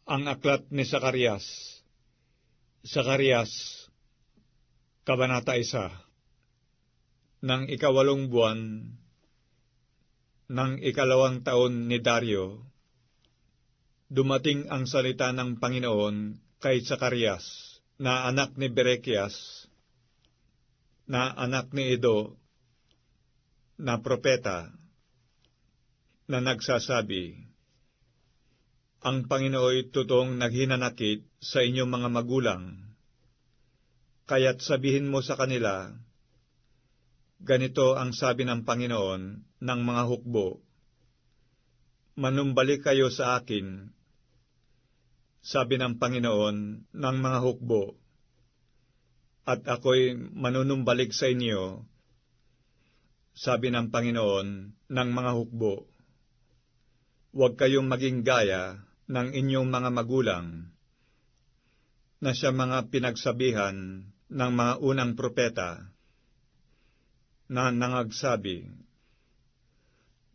Ang aklat ni Zacarias. Zacarias, Kabanata 1. Nang ikawalong buwan, ng ikalawang taon ni Dario, dumating ang salita ng Panginoon kay Zacarias, na anak ni Berekias, na anak ni Iddo, na propeta, na nagsasabi, ang Panginooy totoong naghinanakit sa inyong mga magulang, kaya't sabihin mo sa kanila, ganito ang sabi ng Panginoon ng mga hukbo, manumbalik kayo sa akin, sabi ng Panginoon ng mga hukbo, at ako'y manunumbalik sa inyo, sabi ng Panginoon ng mga hukbo. Huwag kayong maging gaya ng inyong mga magulang, na siya mga pinagsabihan ng mga unang propeta, na nangagsabi,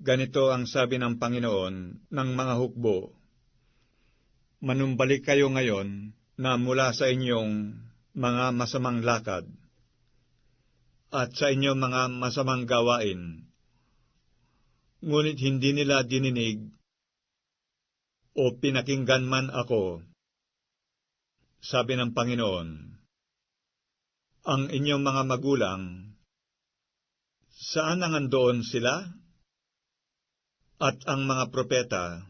ganito ang sabi ng Panginoon ng mga hukbo, manumbalik kayo ngayon na mula sa inyong mga masamang lakad, at sa inyong mga masamang gawain, ngunit hindi nila dininig o pinakinggan man ako, sabi ng Panginoon. Ang inyong mga magulang, saan nangandoon sila? At ang mga propeta,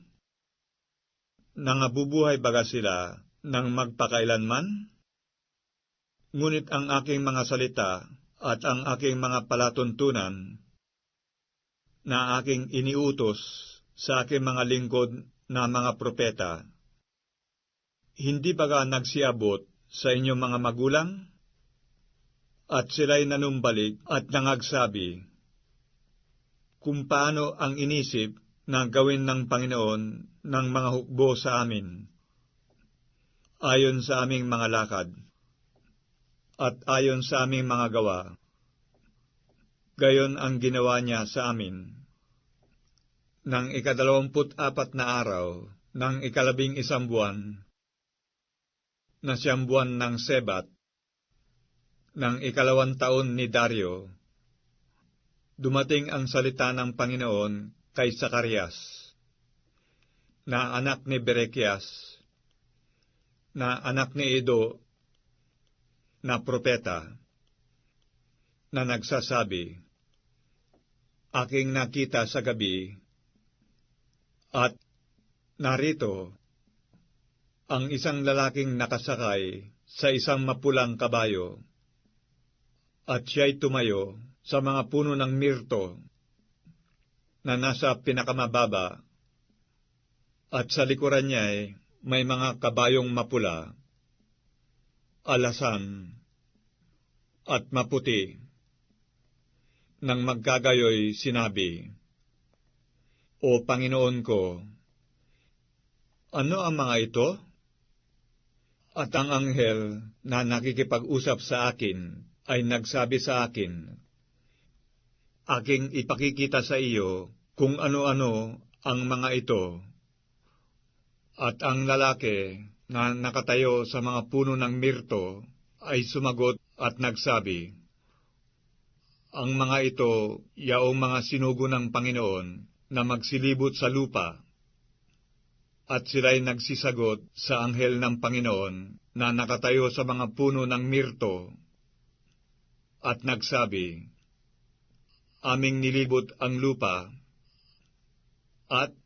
nangabubuhay baga sila ng magpakailanman? Ngunit ang aking mga salita at ang aking mga palatuntunan na aking iniutos sa aking mga lingkod na mga propeta, hindi baga nagsiabot sa inyong mga magulang? At sila'y nanumbalik at nangagsabi, kung paano ang inisip na gawin ng Panginoon ng mga hukbo sa amin, ayon sa aming mga lakad, at ayon sa aming mga gawa, gayon ang ginawa niya sa amin. Nang 24 na araw, ng 11 buwan, na 9 buwan ng Sebat, ng ikalawang taon ni Dario, dumating ang salita ng Panginoon kay Zacarias, na anak ni Berekias, na anak ni Iddo, na propeta, na nagsasabi, aking nakita sa gabi, at narito, ang isang lalaking nakasakay sa isang mapulang kabayo, at siya'y tumayo sa mga puno ng mirto na nasa pinakamababa, at sa likuran niya'y may mga kabayong mapula, alasan, at maputi. Nang magkagayoy sinabi, O Panginoon ko, ano ang mga ito? At ang anghel na nakikipag-usap sa akin ay nagsabi sa akin, aking ipakikita sa iyo kung ano-ano ang mga ito. At ang lalaki na nakatayo sa mga puno ng mirto ay sumagot at nagsabi, ang mga ito yaong mga sinugo ng Panginoon na magsilibot sa lupa. At sila'y nagsisagot sa anghel ng Panginoon na nakatayo sa mga puno ng mirto at nagsabi, aming nilibot ang lupa, at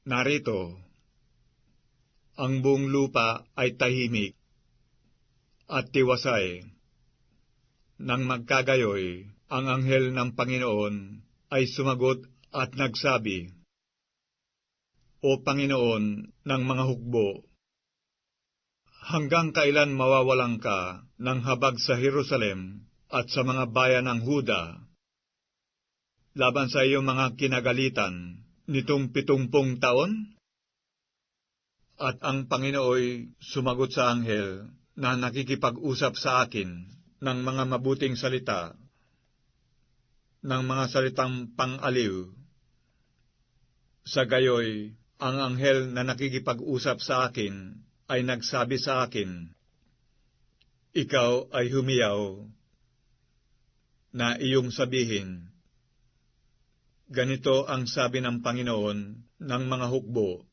narito, ang buong lupa ay tahimik at tiwasay. Nang magkagayoy, ang anghel ng Panginoon ay sumagot at nagsabi, O Panginoon ng mga hukbo, hanggang kailan mawawalan ka ng habag sa Jerusalem at sa mga bayan ng Huda, laban sa iyong mga kinagalitan nitong 70 taon? At ang Panginooy sumagot sa anghel na nakikipag-usap sa akin ng mga mabuting salita, ng mga salitang pang-aliw. Sa gayoy, ang anghel na nakikipag-usap sa akin ay nagsabi sa akin, "Ikaw ay humiyaw na iyong sabihin, ganito ang sabi ng Panginoon ng mga hukbo,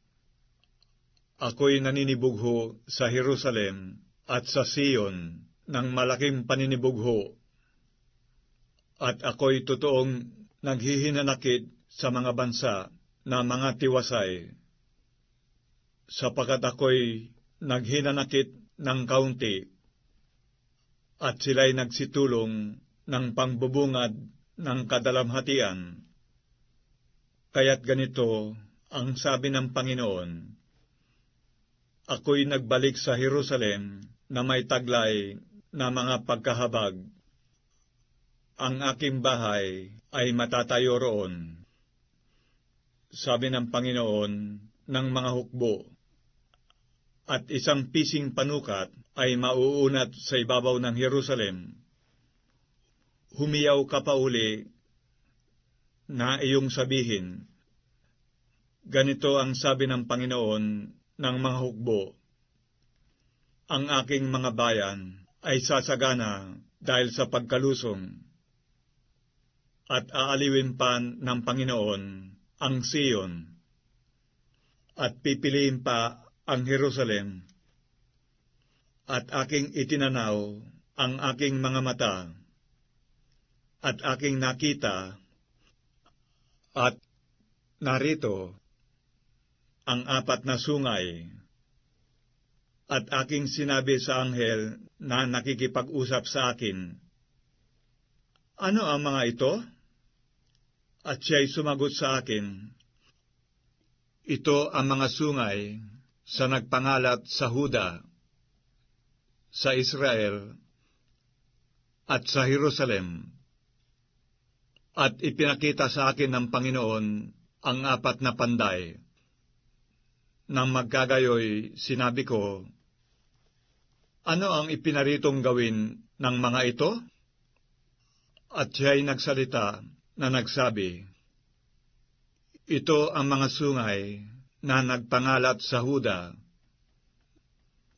ako'y naninibugho sa Jerusalem at sa Sion ng malaking paninibugho, at ako'y totoong naghihinanakit sa mga bansa na mga tiwasay, sapagkat ako'y naghinanakit ng kaunti, at sila'y nagsitulong ng pangbubungad ng kadalamhatian. Kaya't ganito ang sabi ng Panginoon, ako'y nagbalik sa Jerusalem na may taglay na mga pagkahabag. Ang aking bahay ay matatayo roon, sabi ng Panginoon ng mga hukbo, at isang pising panukat ay mauunat sa ibabaw ng Jerusalem. Humiyaw ka pa uli na iyong sabihin, ganito ang sabi ng Panginoon ng mga hukbo, ang aking mga bayan ay sasagana dahil sa pagkalusong, at aaliwin pa ng Panginoon ang Sion, at pipiliin pa ang Jerusalem, at aking itinanaw ang aking mga mata, at aking nakita, at narito ang apat na sungay, at aking sinabi sa anghel na nakikipag-usap sa akin, ano ang mga ito? At siya'y sumagot sa akin, ito ang mga sungay sa nagpangalat sa Huda, sa Israel, at sa Jerusalem. At ipinakita sa akin ng Panginoon ang apat na panday. Nang magkagayoy, sinabi ko, ano ang ipinaritong gawin ng mga ito? At siya'y nagsalita na nagsabi, ito ang mga sungay na nagpangalat sa Huda,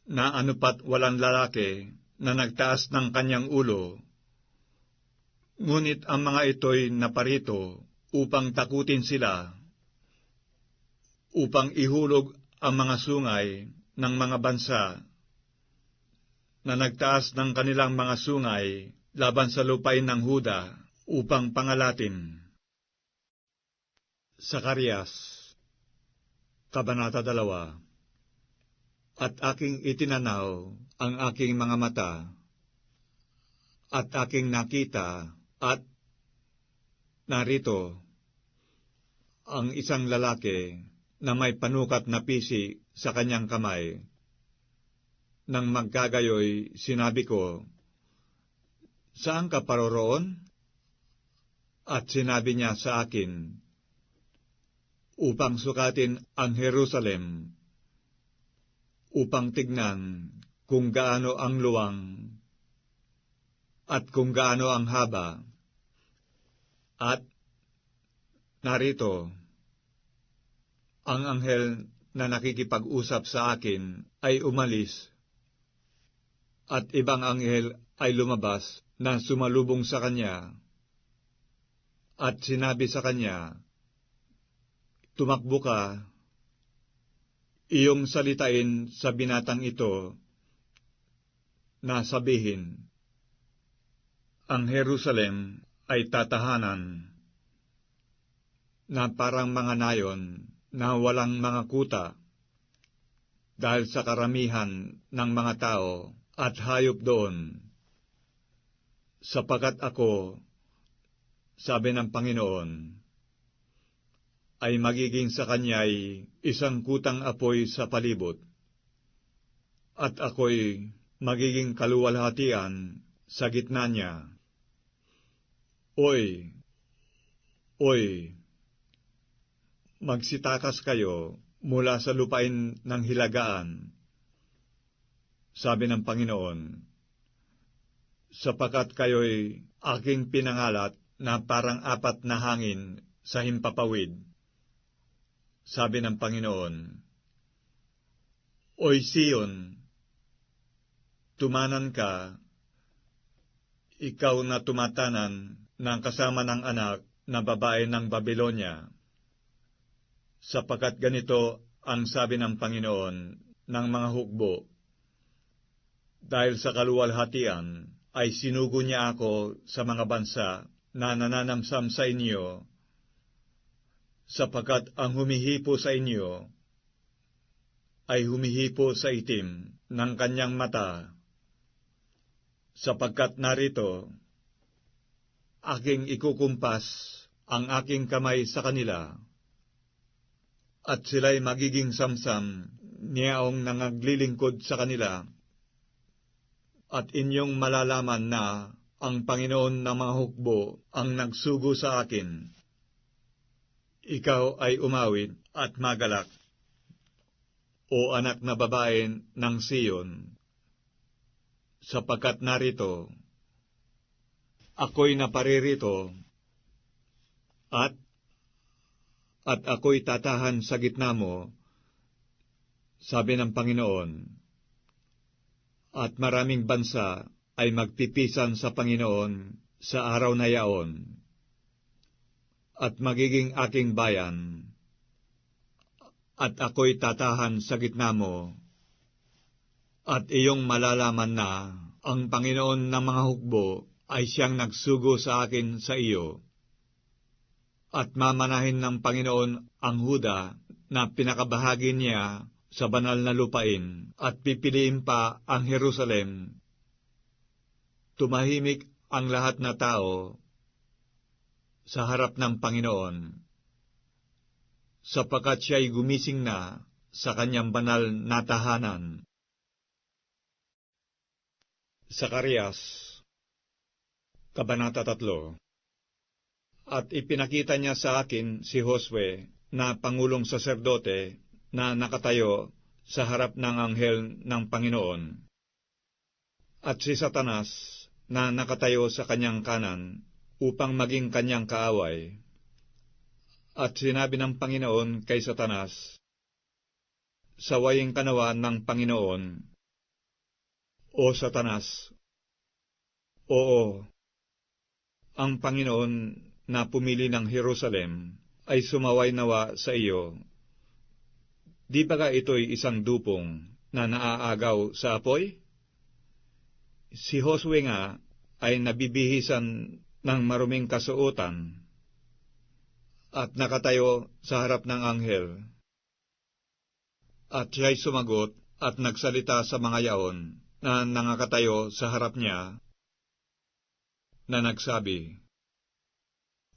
na anupat walang lalaki na nagtaas ng kanyang ulo. Ngunit ang mga ito'y naparito upang takutin sila, upang ihulog ang mga sungay ng mga bansa na nagtaas ng kanilang mga sungay laban sa lupain ng Huda upang pangalatin. Zacarias, Kabanata 2. At aking itinanaw ang aking mga mata, at aking nakita, at narito ang isang lalaki na may panukat na pisi sa kanyang kamay. Nang magkagayoy, sinabi ko, saan ka paroroon? At sinabi niya sa akin, upang sukatin ang Jerusalem, upang tignan kung gaano ang luwang at kung gaano ang haba. At narito, ang anghel na nakikipag-usap sa akin ay umalis, at ibang anghel ay lumabas na sumalubong sa kanya, at sinabi sa kanya, tumakbo ka, iyong salitain sa binatang ito, na sabihin, ang Jerusalem ay tatahanan, na parang mga nayon na walang mga kuta, dahil sa karamihan ng mga tao at hayop doon, sapagkat ako, sabi ng Panginoon, ay magiging sa kanya'y isang kutang apoy sa palibot, at ako'y magiging kaluwalhatian sa gitna niya. Oy, magsitakas kayo mula sa lupain ng hilagaan, sabi ng Panginoon, sapagkat kayo'y aking pinangalat na parang apat na hangin sa himpapawid. sabi ng Panginoon, Oy Sion, tumanan ka, ikaw na tumatanan ng kasama ng anak na babae ng Babylonia, sapagkat ganito ang sabi ng Panginoon ng mga hukbo, dahil sa kaluwalhatian ay sinugo niya ako sa mga bansa na nananamsam sa inyo, sapagkat ang humihipo sa inyo ay humihipo sa itim ng kanyang mata, sapagkat narito, aking ikukumpas ang aking kamay sa kanila, at sila'y magiging samsam niyaong nangaglilingkod sa kanila, at inyong malalaman na ang Panginoon ng mga hukbo ang nagsugo sa akin. Ikaw ay umawit at magalak, o anak na babae ng Sion, sapagkat narito, ako'y naparirito, at ako'y tatahan sa gitna mo, sabi ng Panginoon. At maraming bansa ay magpipisan sa Panginoon sa araw na yaon, at magiging aking bayan, at ako'y tatahan sa gitna mo, at iyong malalaman na ang Panginoon ng mga hukbo ay siyang nagsugo sa akin sa iyo, at mamanahin ng Panginoon ang Huda na pinakabahagi niya sa banal na lupain, at pipiliin pa ang Jerusalem. Tumahimik ang lahat na tao sa harap ng Panginoon, sapagkat siya'y gumising na sa kanyang banal na tahanan. Zacarias, Kabanata 3. At ipinakita niya sa akin si Josue na pangulong saserdote na nakatayo sa harap ng anghel ng Panginoon, at si Satanas na nakatayo sa kanyang kanan upang maging kanyang kaaway. At sinabi ng Panginoon kay Satanas, Sawayin ka nawa ng Panginoon, O Satanas. Oo, ang Panginoon na pumili ng Jerusalem ay sumaway nawa sa iyo. Di ba ka ito'y isang dupong na naaagaw sa apoy? Si Josue nga ay nabibihisan ng maruming kasuotan at nakatayo sa harap ng anghel. At siya'y sumagot at nagsalita sa mga yaon na nangakatayo sa harap niya, na nagsabi,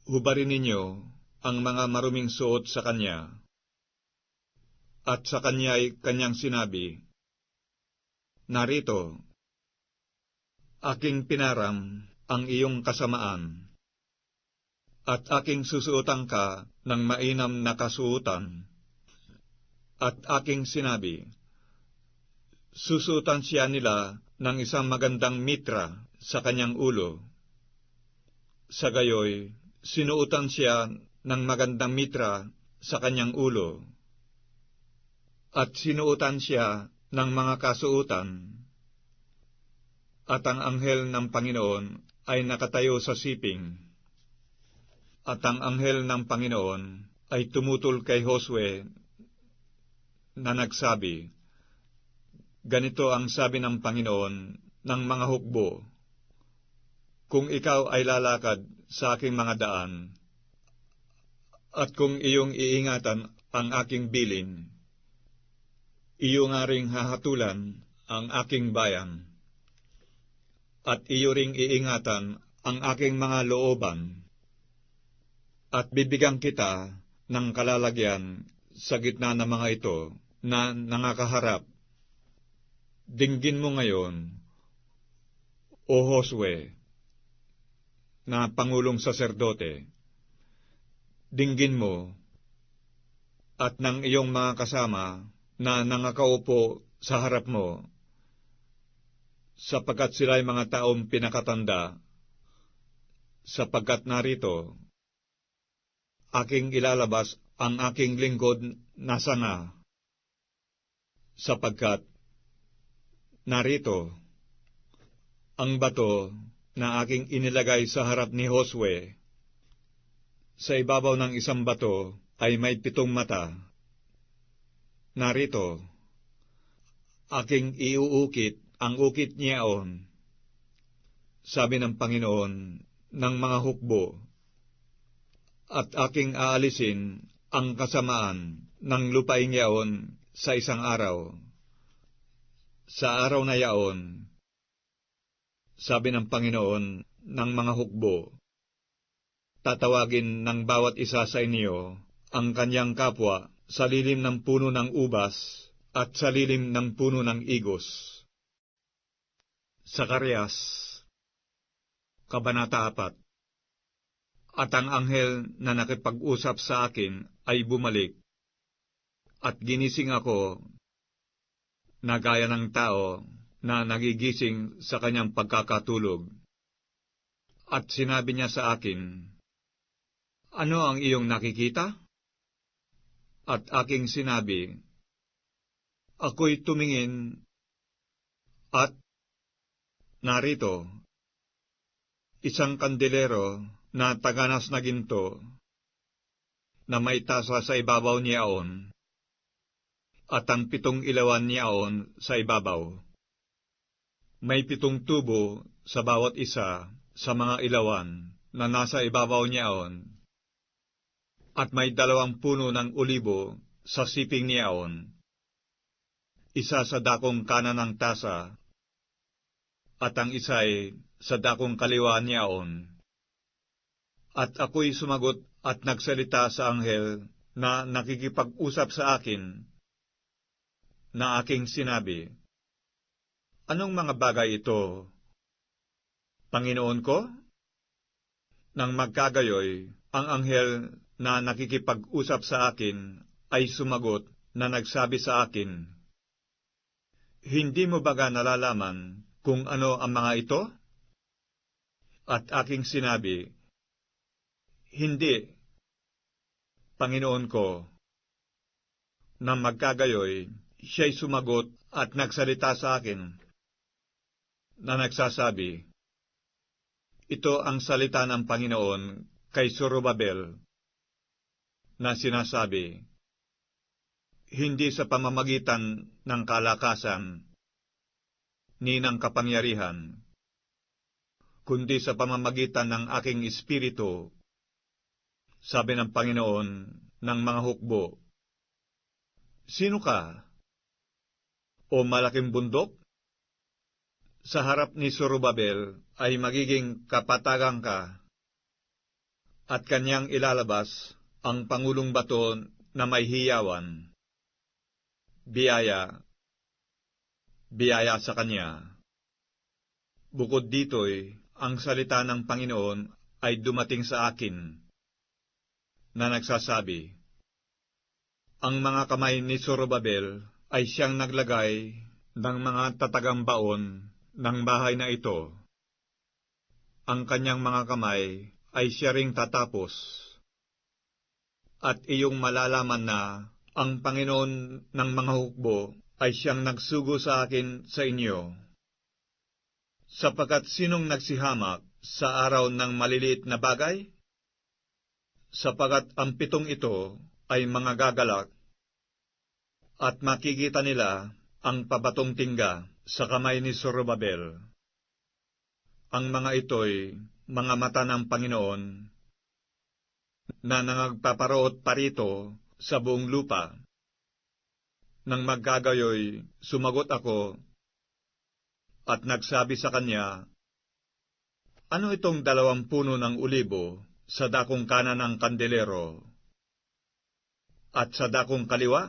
Hubarin ninyo ang mga maruming suot sa kanya. At sa kanya'y kanyang sinabi, Narito, aking pinaram ang iyong kasamaan, at aking susuotan ka ng mainam na kasuotan. At aking sinabi, susuotan siya nila ng isang magandang mitra sa kanyang ulo. Sa gayoy, sinuotan siya ng magandang mitra sa kanyang ulo, at sinuotan siya ng mga kasuotan. At ang anghel ng Panginoon ay nakatayo sa siping. At ang anghel ng Panginoon ay tumutol kay Josue na nagsabi, Ganito ang sabi ng Panginoon ng mga hukbo, Kung ikaw ay lalakad sa aking mga daan, at kung iyong iingatan ang aking bilin, iyo nga ring hahatulan ang aking bayan, at iyo ring iingatan ang aking mga looban, at bibigyan kita ng kalalagyan sa gitna ng mga ito na nangakaharap. Dinggin mo ngayon, O Josue, na pangulong saserdote, dinggin mo, at ng iyong mga kasama na nangakaupo sa harap mo, sapagkat sila'y mga taong pinakatanda, sapagkat narito, aking ilalabas ang aking lingkod na sanga, sapagkat narito ang bato na aking inilagay sa harap ni Josue. Sa ibabaw ng isang bato ay may 7 mata. Narito, aking iuukit ang ukit niyaon, sabi ng Panginoon ng mga hukbo, at aking aalisin ang kasamaan ng lupain yaon sa isang araw. Sa araw na yaon, sabi ng Panginoon ng mga hukbo, tatawagin ng bawat isa sa inyo ang kanyang kapwa sa lilim ng puno ng ubas at sa lilim ng puno ng igos. Zacarias, Kabanata 4. At ang anghel na nakipag-usap sa akin ay bumalik, at ginising ako na gaya ng tao na nagigising sa kanyang pagkakatulog. At sinabi niya sa akin, ano ang iyong nakikita? At aking sinabi, ako'y tumingin, at narito, isang kandelero na taganas na ginto, na may tasa sa ibabaw niyaon, at ang 7 ilawan niyaon sa ibabaw. May 7 tubo sa bawat isa sa mga ilawan na nasa ibabaw niyaon, at may 2 puno ng olibo sa siping niyaon, isa sa dakong kanan ng tasa, at ang isa'y sa dakong kaliwa niyaon. At ako'y sumagot at nagsalita sa anghel na nakikipag-usap sa akin, na aking sinabi, anong mga bagay ito, Panginoon ko? Nang magkagayoy, ang anghel na nakikipag-usap sa akin ay sumagot na nagsabi sa akin, hindi mo baga nalalaman kung ano ang mga ito? At aking sinabi, hindi, Panginoon ko. Nang magkagayoy, siya'y sumagot at nagsalita sa akin, na nagsasabi, ito ang salita ng Panginoon kay Zorobabel, na sinasabi, hindi sa pamamagitan ng kalakasan, ni ng kapangyarihan, kundi sa pamamagitan ng aking espiritu, sabi ng Panginoon ng mga hukbo. Sino ka? O malaking bundok? Sa harap ni Zorobabel ay magiging kapatagan ka, at kanyang ilalabas ang pangulong bato na may hiyawan. Biyaya, biyaya sa kanya. Bukod dito'y, ang salita ng Panginoon ay dumating sa akin, na nagsasabi, ang mga kamay ni Zorobabel ay siyang naglagay ng mga tatagang baon ng bahay na ito. Ang kanyang mga kamay ay siya ring tatapos. At iyong malalaman na ang Panginoon ng mga hukbo ay siyang nagsugo sa akin sa inyo. Sapagkat sinong nagsihamak sa araw ng maliliit na bagay? Sapagkat ang 7 ito ay mga gagalak, at makikita nila ang pabatong tingga sa kamay ni Zorobabel. Ang mga ito'y mga mata ng Panginoon, na nangagpaparoot parito sa buong lupa. Nang magkagayoy, sumagot ako, at nagsabi sa kanya, ano itong 2 puno ng olibo sa dakong kanan ng kandelero, at sa dakong kaliwa?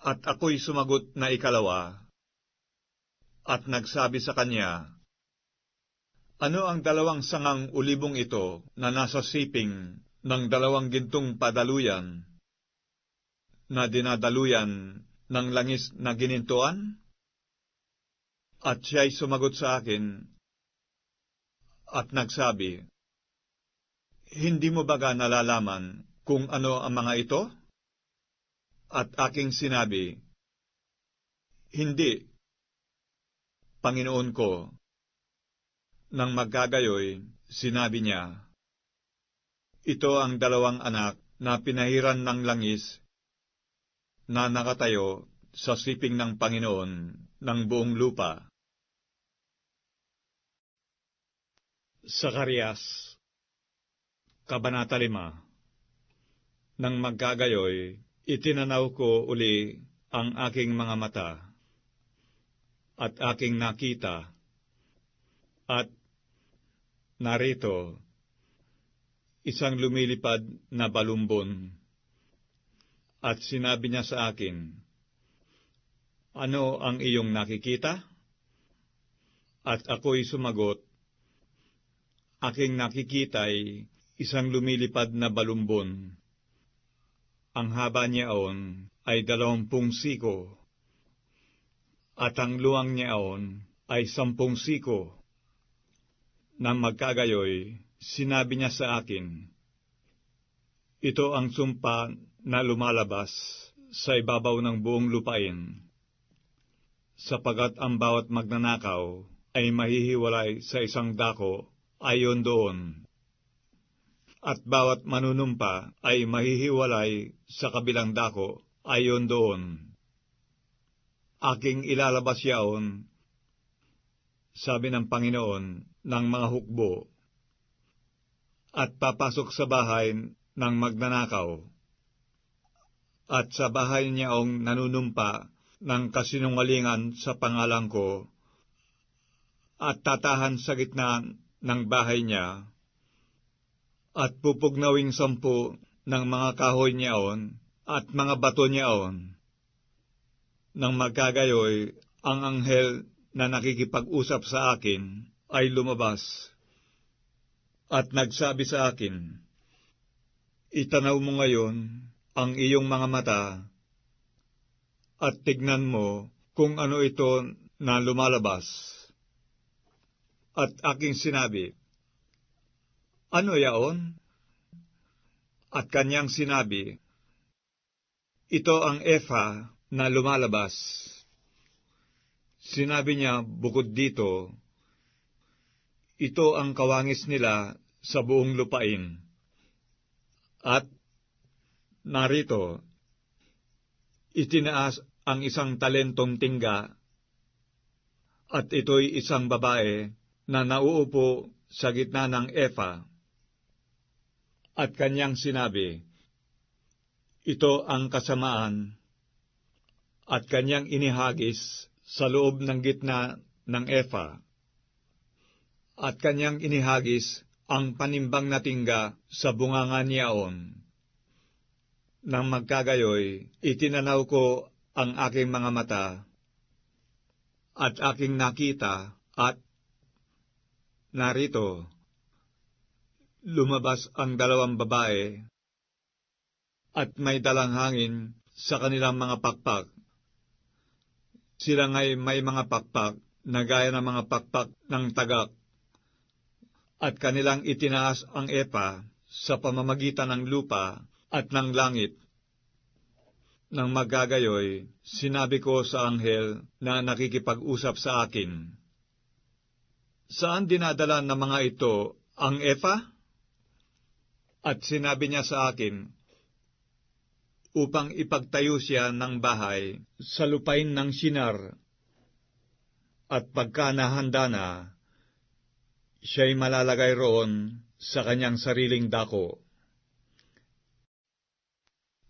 At ako'y sumagot na ikalawa, at nagsabi sa kanya, ano ang 2 sangang olibong ito na nasa siping ng 2 gintong padaluyan, na dinadaluyan ng langis na ginintuan? At siya'y sumagot sa akin, at nagsabi, hindi mo baga nalalaman kung ano ang mga ito? At aking sinabi, Hindi, Panginoon ko. Nang magkagayoy, sinabi niya, Ito ang 2 anak na pinahiran ng langis na nakatayo sa siping ng Panginoon ng buong lupa. Zacarias, Kabanata 5. Nang magkagayoy, itinanaw ko uli ang aking mga mata, at aking nakita, at narito, isang lumilipad na balumbon, at sinabi niya sa akin, Ano ang iyong nakikita? At ako'y sumagot, Aking nakikita'y isang lumilipad na balumbon. Ang haba niyaon ay 20 siko, at ang luwang niyaon ay 10 siko. Nang magkagayoy, sinabi niya sa akin, Ito ang sumpa na lumalabas sa ibabaw ng buong lupain, sapagat ang bawat magnanakaw ay mahihiwalay sa isang dako ayon doon, at bawat manunumpa ay mahihiwalay sa kabilang dako ayon doon. Aking ilalabas yaon, sabi ng Panginoon ng mga hukbo, at papasok sa bahay ng magnanakaw, at sa bahay niyaong nanunumpa ng kasinungalingan sa pangalan ko, at tatahan sa gitna ng bahay niya, at pupugnawing 10 ng mga kahoy niyaon at mga bato niyaon. Nang magkagayoy, ang anghel na nakikipag-usap sa akin ay lumabas, at nagsabi sa akin, Itanaw mo ngayon ang iyong mga mata, at tignan mo kung ano ito na lumalabas. At aking sinabi, Ano yaon? At kanyang sinabi, Ito ang Epha na lumalabas. Sinabi niya bukod dito, Ito ang kawangis nila sa buong lupain. At narito, itinaas ang isang talentong tingga, at ito'y isang babae na nauupo sa gitna ng Epha. At kanyang sinabi, Ito ang kasamaan, at kanyang inihagis sa loob ng gitna ng Epha. At kanyang inihagis ang panimbang na tingga sa bunganga niyaon. Nang magkagayoy, itinanaw ko ang aking mga mata, at aking nakita, at narito, lumabas ang 2 babae, at may dalang hangin sa kanilang mga pakpak. Sila nga'y may mga pakpak na gaya ng mga pakpak ng tagak, at kanilang itinaas ang Epha sa pamamagitan ng lupa at ng langit. Nang magkagayoy, sinabi ko sa anghel na nakikipag-usap sa akin, Saan dinadala ng mga ito ang Epha? At sinabi niya sa akin, Upang ipagtayo siya ng bahay sa lupain ng Shinar, at pagka nahanda na, siya'y malalagay roon sa kanyang sariling dako.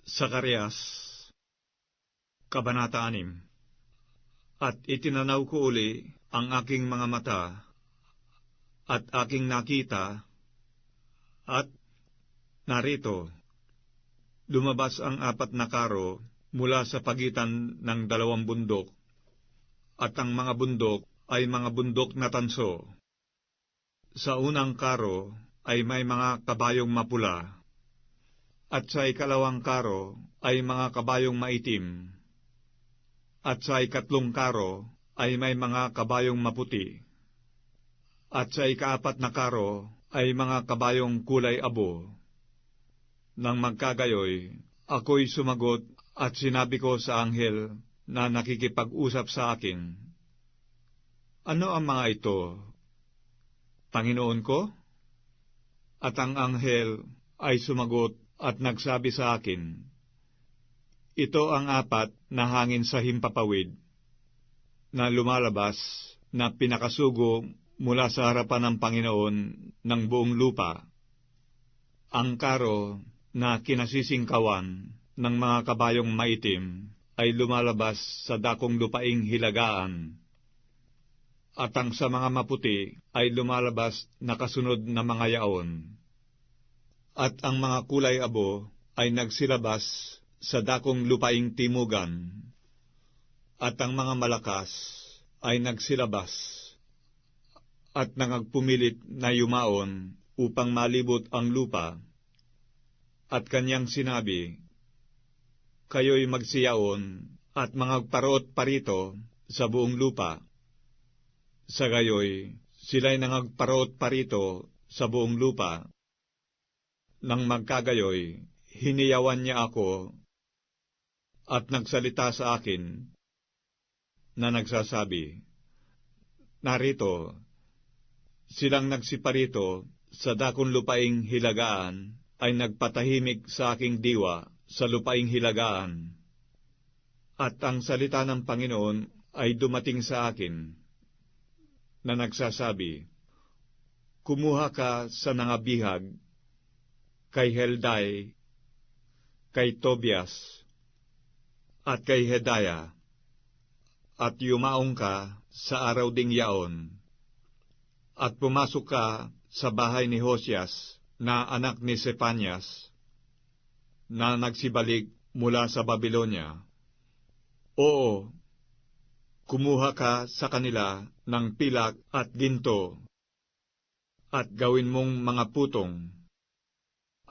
Zacarias, Kabanata 6. At itinanaw ko uli ang aking mga mata, at aking nakita, at narito, lumabas ang 4 na karo mula sa pagitan ng 2 bundok, at ang mga bundok ay mga bundok na tanso. Sa unang karo ay may mga kabayong mapula, at sa ikalawang karo ay mga kabayong maitim, at sa ikatlong karo ay may mga kabayong maputi, at sa ika-4 na karo ay mga kabayong kulay abo, Nang magkagayoy, ako'y sumagot at sinabi ko sa anghel na nakikipag-usap sa akin, "Ano ang mga ito, Panginoon ko?" At ang anghel ay sumagot at nagsabi sa akin, "Ito ang 4 na hangin sa himpapawid na lumalabas na pinakasugo mula sa harapan ng Panginoon ng buong lupa. Ang karo na kinasisingkawan ng mga kabayong maitim ay lumalabas sa dakong lupaing hilagaan, at ang sa mga maputi ay lumalabas na kasunod na mga yaon. At ang mga kulay abo ay nagsilabas sa dakong lupaing timugan, at ang mga malakas ay nagsilabas at nangagpumilit na yumaon upang malibot ang lupa. At kanyang sinabi, Kayo'y magsiyaon at mangagparoot parito sa buong lupa. Sa gayoy, sila'y nangagparoot parito sa buong lupa. Nang magkagayoy, hiniyawan niya ako at nagsalita sa akin na nagsasabi, Narito, silang nagsiparito sa dakong lupaing hilagaan ay nagpatahimik sa aking diwa sa lupaing hilagaan. At ang salita ng Panginoon ay dumating sa akin na nagsasabi, Kumuha ka sa nangabihag kay Heldai, kay Tobias, at kay Hedaya, at yumaong ka sa araw ding yaon, at pumasok ka sa bahay ni Hosias, na anak ni Sepanias, na nagsibalik mula sa Babilonya. Oo, kumuha ka sa kanila ng pilak at ginto, at gawin mong mga putong,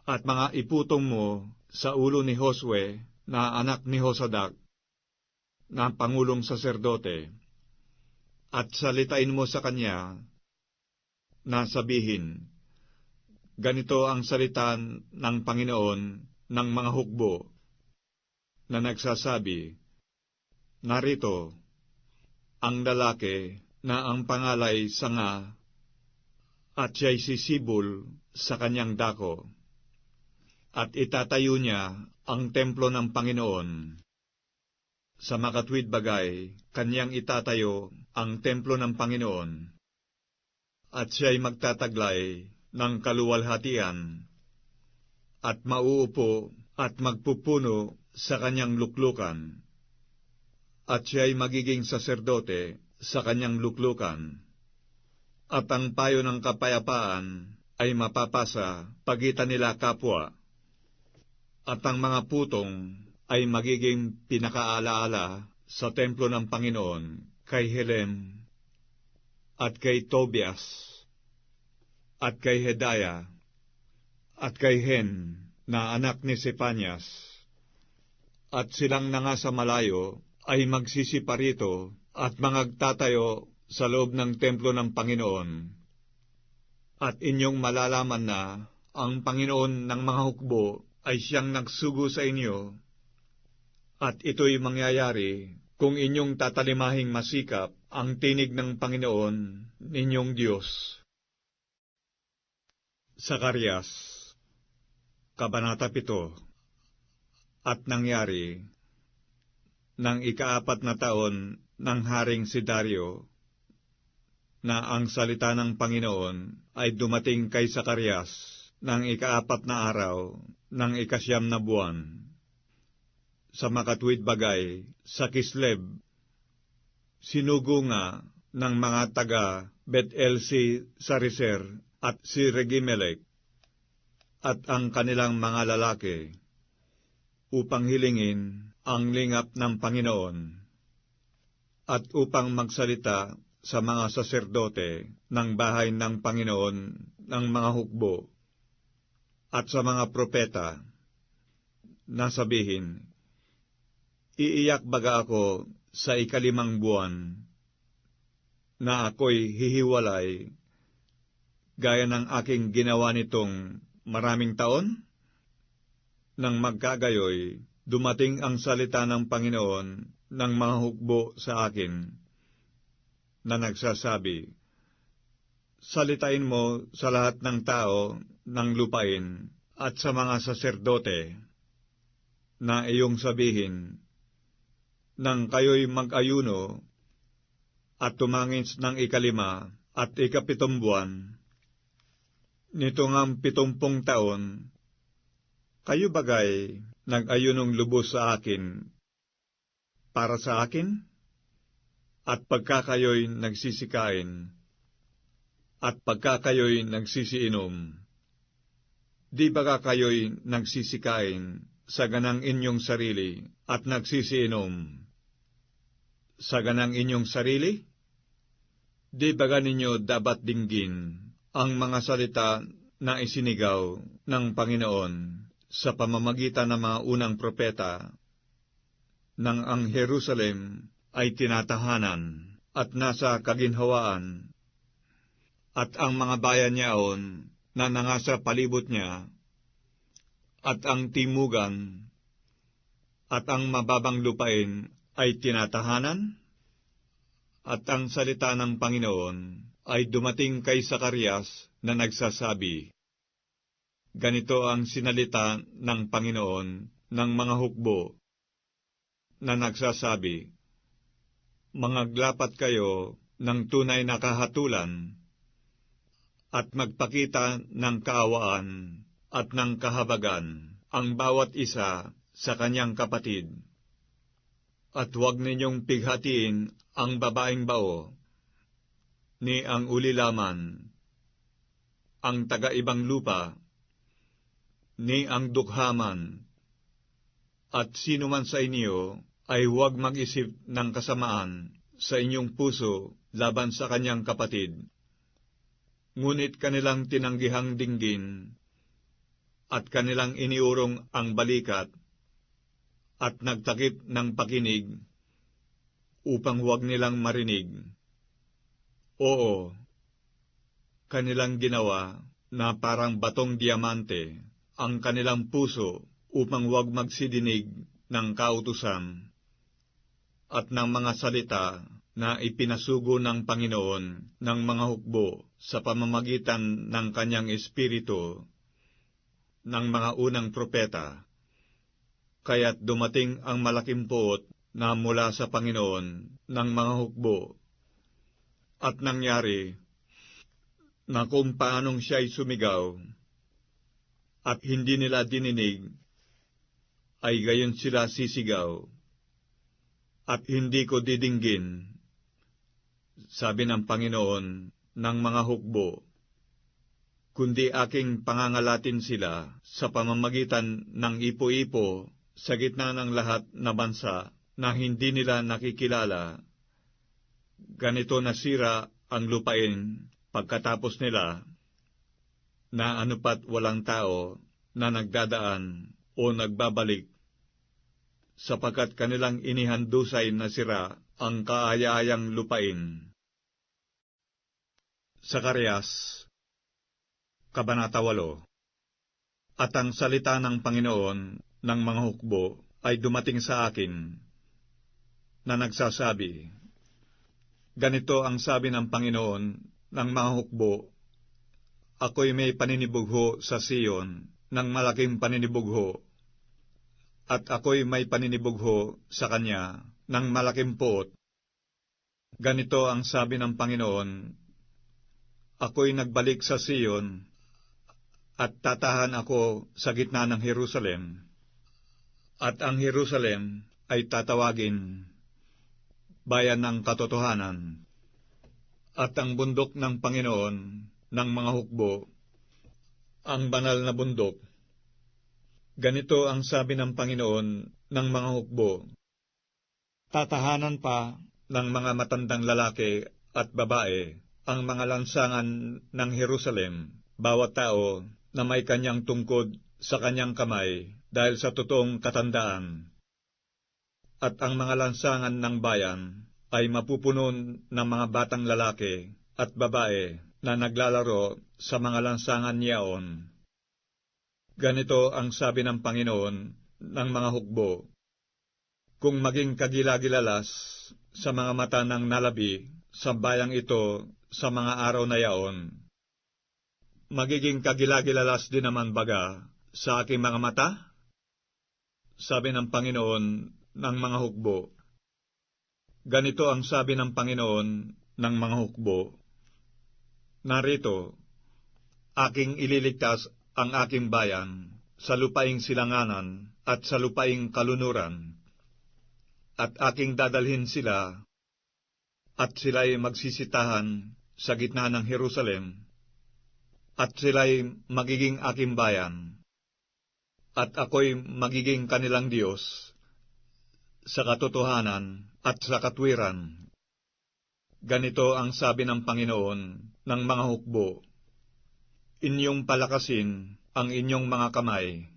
at mga iputong mo sa ulo ni Josue, na anak ni Josadak, na pangulong saserdote, at salitain mo sa kanya na sabihin, Ganito ang salita ng Panginoon ng mga hukbo, na nagsasabi, Narito, ang lalaki na ang pangalay Sanga, at siya'y sisibol sa kanyang dako, at itatayo niya ang templo ng Panginoon. Sa makatwid bagay, kanyang itatayo ang templo ng Panginoon, at siya'y magtataglay ng kaluwalhatian, at mauupo at magpupuno sa kanyang luklukan, at siya'y magiging saserdote sa kanyang luklukan, at ang payo ng kapayapaan ay mapapasa pagitan nila kapwa, at ang mga putong ay magiging pinakaalaala sa templo ng Panginoon kay Helem, at kay Tobias, at kay Hedaya, at kay Hen, na anak ni Sepanias. At silang nasa malayo ay magsisiparito at mangagtatayo sa loob ng templo ng Panginoon. At inyong malalaman na ang Panginoon ng mga hukbo ay siyang nagsugo sa inyo, at ito'y mangyayari kung inyong tatalimahing masikap ang tinig ng Panginoon ninyong Diyos. Zacarias, Kabanata 7. At nangyari, nang ika-4 na taon ng Haring si Dario, na ang salita ng Panginoon ay dumating kay Zacarias ng ika-4 na araw ng ika-9 na buwan, sa makatwid bagay sa Kislev. Sinugo nga ng mga taga Bet-El si Sariser at si Regimelek at ang kanilang mga lalaki upang hilingin ang lingap ng Panginoon at upang magsalita sa mga saserdote ng bahay ng Panginoon ng mga hukbo at sa mga propeta na sabihin, Iiyak baga ako sa ika-5 buwan na ako'y hihiwalay gaya ng aking ginawa nitong maraming taon? Nang magkagayoy, dumating ang salita ng Panginoon ng mga hukbo sa akin, na nagsasabi, "Salitain mo sa lahat ng tao ng lupain at sa mga saserdote, na iyong sabihin, nang kayo'y mag-ayuno at tumangis ng 5 at 7 buwan, nito ngang 70 taon, kayo bagay nag-ayunong lubos sa akin, para sa akin? At pagka kayo'y nagsisikain, at pagka kayo'y nagsisiinom, di baga kayo'y nagsisikain sa ganang inyong sarili at nagsisiinom sa ganang inyong sarili? Di baga ninyo dapat dinggin ang mga salita na isinigaw ng Panginoon sa pamamagitan ng mga unang propeta, nang ang Jerusalem ay tinatahanan at nasa kaginhawaan, at ang mga bayan niyaon na nangasa palibot niya, at ang timugan, at ang mababang lupain ay tinatahanan? At ang salita ng Panginoon ay dumating kay Zacarias na nagsasabi, ganito ang sinalita ng Panginoon ng mga hukbo, na nagsasabi, mangaglapat kayo ng tunay na kahatulan, at magpakita ng kaawaan at ng kahabagan ang bawat isa sa kanyang kapatid. At huwag ninyong pighatiin ang babaeng bao, ni ang ulilaman, ang taga-ibang lupa, ni ang dukhaman, at sino man sa inyo ay huwag mag-isip ng kasamaan sa inyong puso laban sa kanyang kapatid. Ngunit kanilang tinanggihang dinggin, at kanilang iniurong ang balikat, at nagtakip ng pakinig, upang huwag nilang marinig. Oo, kanilang ginawa na parang batong diamante ang kanilang puso upang huwag magsidinig ng kautusan at ng mga salita na ipinasugo ng Panginoon ng mga hukbo sa pamamagitan ng kanyang espiritu ng mga unang propeta. Kaya't dumating ang malaking puot na mula sa Panginoon ng mga hukbo, at nangyari na kung paanong siya'y sumigaw at hindi nila dininig, ay gayon sila sisigaw, at hindi ko didinggin, sabi ng Panginoon ng mga hukbo, kundi aking pangangalatin sila sa pamamagitan ng ipo-ipo sa gitna ng lahat na bansa na hindi nila nakikilala. Ganito nasira ang lupain pagkatapos nila, na anupat walang tao na nagdadaan o nagbabalik, sapagkat kanilang inihandusay na sira ang kaaya-ayang lupain. Zacarias, Kabanata 8. At ang salita ng Panginoon ng mga hukbo ay dumating sa akin, na nagsasabi, ganito ang sabi ng Panginoon ng mga hukbo, ako'y may paninibugho sa Sion ng malaking paninibugho, at ako'y may paninibugho sa kanya ng malaking puot. Ganito ang sabi ng Panginoon, ako'y nagbalik sa Sion, at tatahan ako sa gitna ng Jerusalem, at ang Jerusalem ay tatawagin bayan ng katotohanan, at ang bundok ng Panginoon ng mga hukbo, ang banal na bundok. Ganito ang sabi ng Panginoon ng mga hukbo, tatahanan pa ng mga matandang lalaki at babae ang mga lansangan ng Jerusalem, bawat tao na may kanyang tungkod sa kanyang kamay dahil sa totoong katandaan. At ang mga lansangan ng bayan ay mapupuno ng mga batang lalaki at babae na naglalaro sa mga lansangan niyaon. Ganito ang sabi ng Panginoon ng mga hukbo, kung maging kagilagilalas sa mga mata ng nalabi sa bayang ito sa mga araw na yaon, magiging kagilagilalas din naman baga sa aking mga mata? Sabi ng Panginoon ng mga hukbo. Ganito ang sabi ng Panginoon ng mga hukbo, narito, aking ililigtas ang aking bayan sa lupaing silanganan at sa lupaing kalunuran, at aking dadalhin sila, at sila'y magsisitahan sa gitna ng Jerusalem, at sila'y magiging aking bayan, at ako'y magiging kanilang Diyos sa katotohanan at sa katwiran. Ganito ang sabi ng Panginoon ng mga hukbo, inyong palakasin ang inyong mga kamay,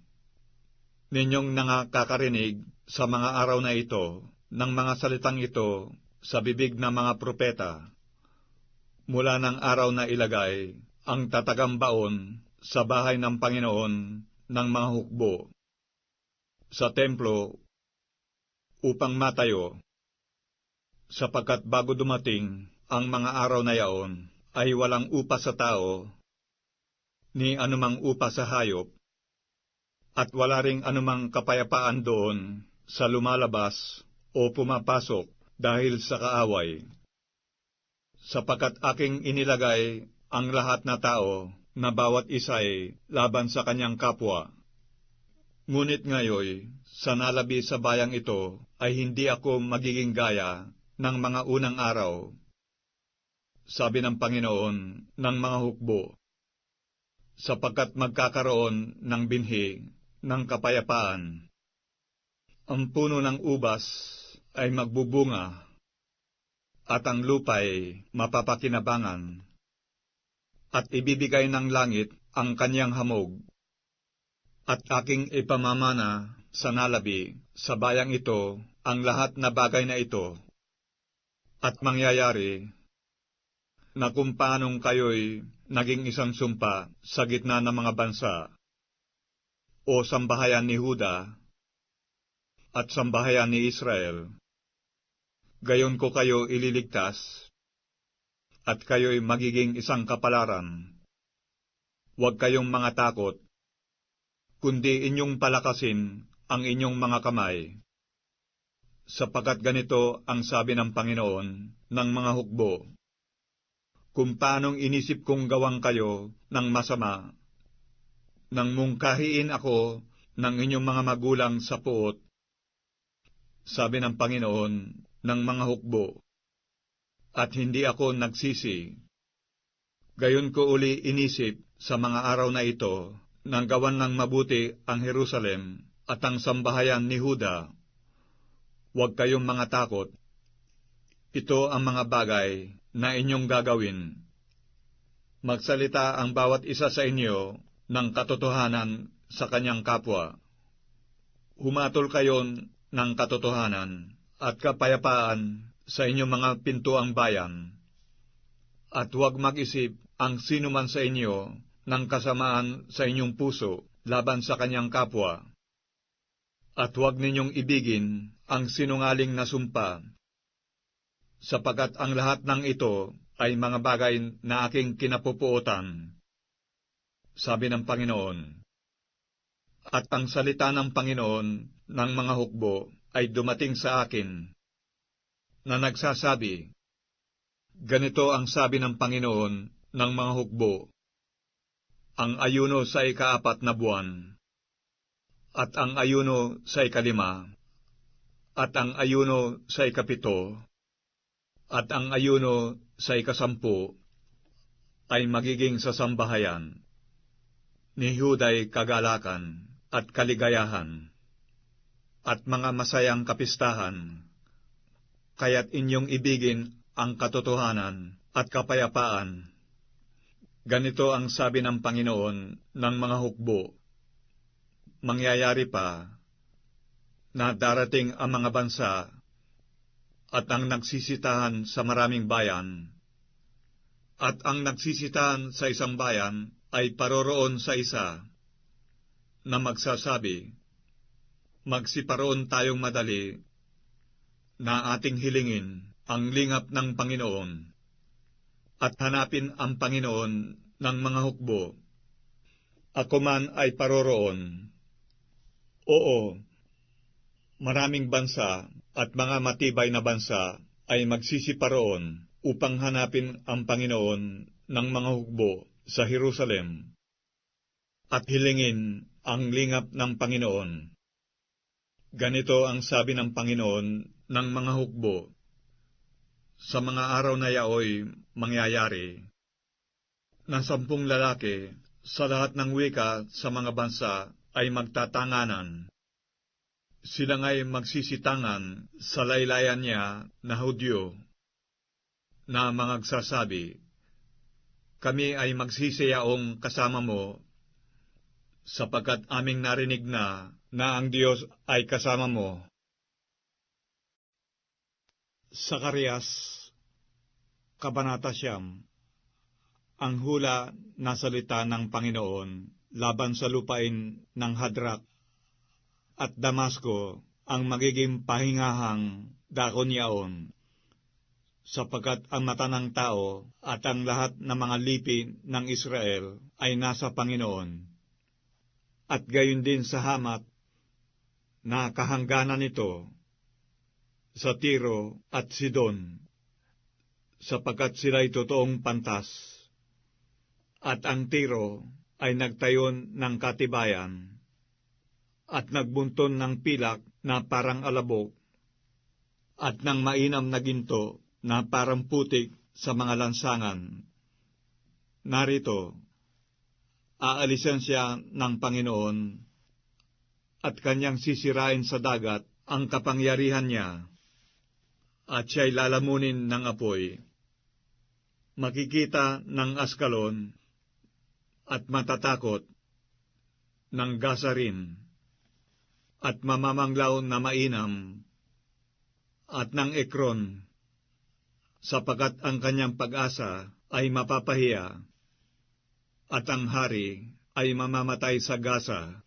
ninyong nakakarinig sa mga araw na ito ng mga salitang ito sa bibig ng mga propeta, mula ng araw na ilagay ang tatagambaon sa bahay ng Panginoon ng mga hukbo, sa templo, upang matayo, sapagkat bago dumating ang mga araw na yaon, ay walang upa sa tao, ni anumang upa sa hayop, at wala ring anumang kapayapaan doon sa lumalabas o pumapasok dahil sa kaaway, sapagkat aking inilagay ang lahat na tao na bawat isa'y laban sa kanyang kapwa. Ngunit ngayoy, sa nalabi sa bayang ito, ay hindi ako magiging gaya ng mga unang araw, sabi ng Panginoon ng mga hukbo, sapagkat magkakaroon ng binhi ng kapayapaan. Ang puno ng ubas ay magbubunga, at ang lupa'y mapapakinabangan, at ibibigay ng langit ang kanyang hamog, at aking ipamamana sa nalabi sa bayang ito ang lahat na bagay na ito, at mangyayari na kung paanong kayo'y naging isang sumpa sa gitna ng mga bansa, o sambahayan ni Huda at sambahayan ni Israel, gayon ko kayo ililigtas, at kayo'y magiging isang kapalaran. Huwag kayong mga takot, kundi inyong palakasin ang inyong mga kamay, sapagkat ganito ang sabi ng Panginoon ng mga hukbo, kung paanong inisip kong gawang kayo ng masama, nang mungkahiin ako ng inyong mga magulang sa puot, sabi ng Panginoon ng mga hukbo, at hindi ako nagsisi. Gayon ko uli inisip sa mga araw na ito, nang gawan ng mabuti ang Jerusalem at ang sambahayan ni Huda. Huwag kayong mga takot. Ito ang mga bagay na inyong gagawin. Magsalita ang bawat isa sa inyo ng katotohanan sa kanyang kapwa. Humatol kayo ng katotohanan at kapayapaan sa inyong mga pintuang bayan, at huwag mag-isip ang sino man sa inyo ng kasamaan sa inyong puso laban sa kanyang kapwa, at huwag ninyong ibigin ang sinungaling na sumpa, sapagkat ang lahat ng ito ay mga bagay na aking kinapupuotan, sabi ng Panginoon. At ang salita ng Panginoon ng mga hukbo ay dumating sa akin, na nagsasabi, ganito ang sabi ng Panginoon ng mga hukbo, ang ayuno sa ika-4 na buwan, at ang ayuno sa ika-5, at ang ayuno sa ika-7, at ang ayuno sa ika-10, ay magiging sasambahayan ni Huday kagalakan at kaligayahan, at mga masayang kapistahan, kaya't inyong ibigin ang katotohanan at kapayapaan. Ganito ang sabi ng Panginoon ng mga hukbo, mangyayari pa na darating ang mga bansa at ang nagsisitahan sa maraming bayan, at ang nagsisitahan sa isang bayan ay paroroon sa isa, na magsasabi, magsiparoon tayong madali na ating hilingin ang lingap ng Panginoon at hanapin ang Panginoon ng mga hukbo. Ako man ay paroroon. Oo, maraming bansa at mga matibay na bansa ay magsisiparoon upang hanapin ang Panginoon ng mga hukbo sa Jerusalem at hilingin ang lingap ng Panginoon. Ganito ang sabi ng Panginoon ng mga hukbo, sa mga araw na yaoy mangyayari, na 10 lalaki sa lahat ng wika sa mga bansa ay magtatanganan. Sila nga'y magsisitangan sa laylayan niya na Hudyo, na magsasabi, kami ay magsisiyaong kasama mo, sapagkat aming narinig na ang Diyos ay kasama mo. Zacarias, Kabanata 9. Ang hula na salita ng Panginoon laban sa lupain ng Hadrak at Damasco ang magiging pahingahang dakon yaon, sapagkat ang mata ng tao at ang lahat ng mga lipi ng Israel ay nasa Panginoon. At gayon din sa Hamat, na kahangganan nito, sa Tiro at Sidon, sapagkat sila'y totoong pantas, at ang Tiro ay nagtayon ng katibayan, at nagbunton ng pilak na parang alabok, at ng mainam na ginto na parang putik sa mga lansangan. Narito, aalisan siya ng Panginoon, at kanyang sisirain sa dagat ang kapangyarihan niya, at siya'y lalamunin ng apoy. Makikita ng Askalon, at matatakot ng Gazarin, at mamamanglaw na mainam, at ng Ekron, sapagkat ang kanyang pag-asa ay mapapahiya, at ang hari ay mamamatay sa Gaza,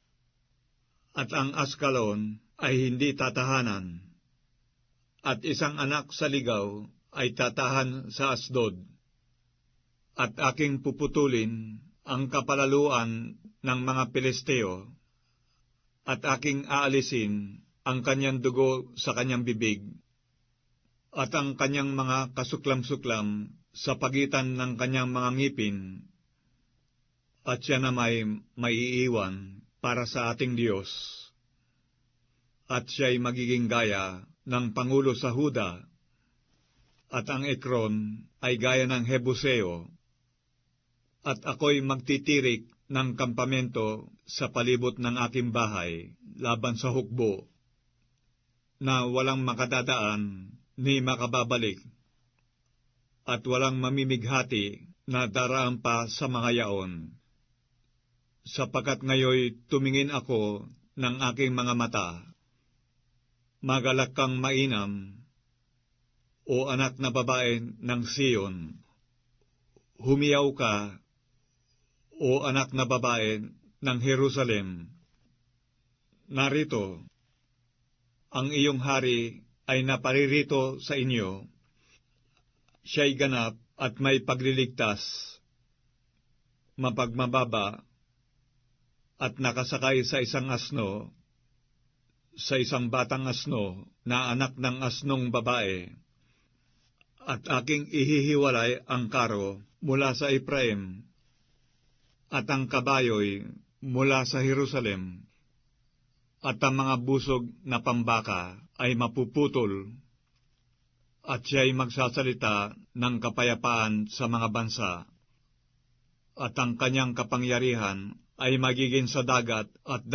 at ang Askalon ay hindi tatahanan, at isang anak sa ligaw ay tatahan sa Asdod, at aking puputulin ang kapalaluan ng mga Pilisteo, at aking aalisin ang kanyang dugo sa kanyang bibig, at ang kanyang mga kasuklam-suklam sa pagitan ng kanyang mga ngipin, at siya na may maiiwan para sa ating Diyos. At siya'y magiging gaya ng Pangulo sa Huda, at ang Ekron ay gaya ng Hebuseo, at ako'y magtitirik ng kampamento sa palibot ng aking bahay laban sa hukbo, na walang makadadaan ni makababalik, at walang mamimighati na daraan pa sa mga yaon. Sapagkat ngayoy tumingin ako ng aking mga mata, magalak kang mainam, o anak na babae ng Sion. Humiyaw ka, o anak na babae ng Jerusalem. Narito, ang iyong hari ay naparirito sa inyo. Siya'y ganap at may pagliligtas, mapagmababa, at nakasakay sa isang asno, sa isang batang asno na anak ng asnong babae. At aking ihihiwalay ang karo mula sa Ephraim, at ang kabayo'y mula sa Jerusalem, at ang mga busog na pambaka ay mapuputol, at siya'y magsasalita ng kapayapaan sa mga bansa, at ang kanyang kapangyarihan ay magiging sa dagat, at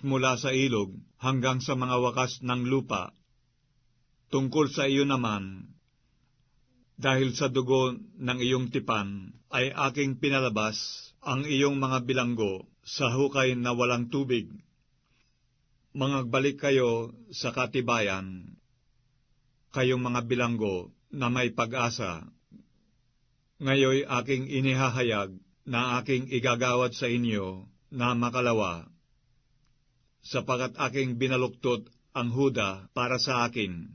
mula sa ilog hanggang sa mga wakas ng lupa. Tungkol sa iyo naman, dahil sa dugo ng iyong tipan, ay aking pinalabas ang iyong mga bilanggo sa hukay na walang tubig. Mangagbalik kayo sa katibayan, kayong mga bilanggo na may pag-asa. Ngayoy aking inihahayag na aking igagawad sa inyo na makalawa, sapagat aking binaluktot ang Huda para sa akin.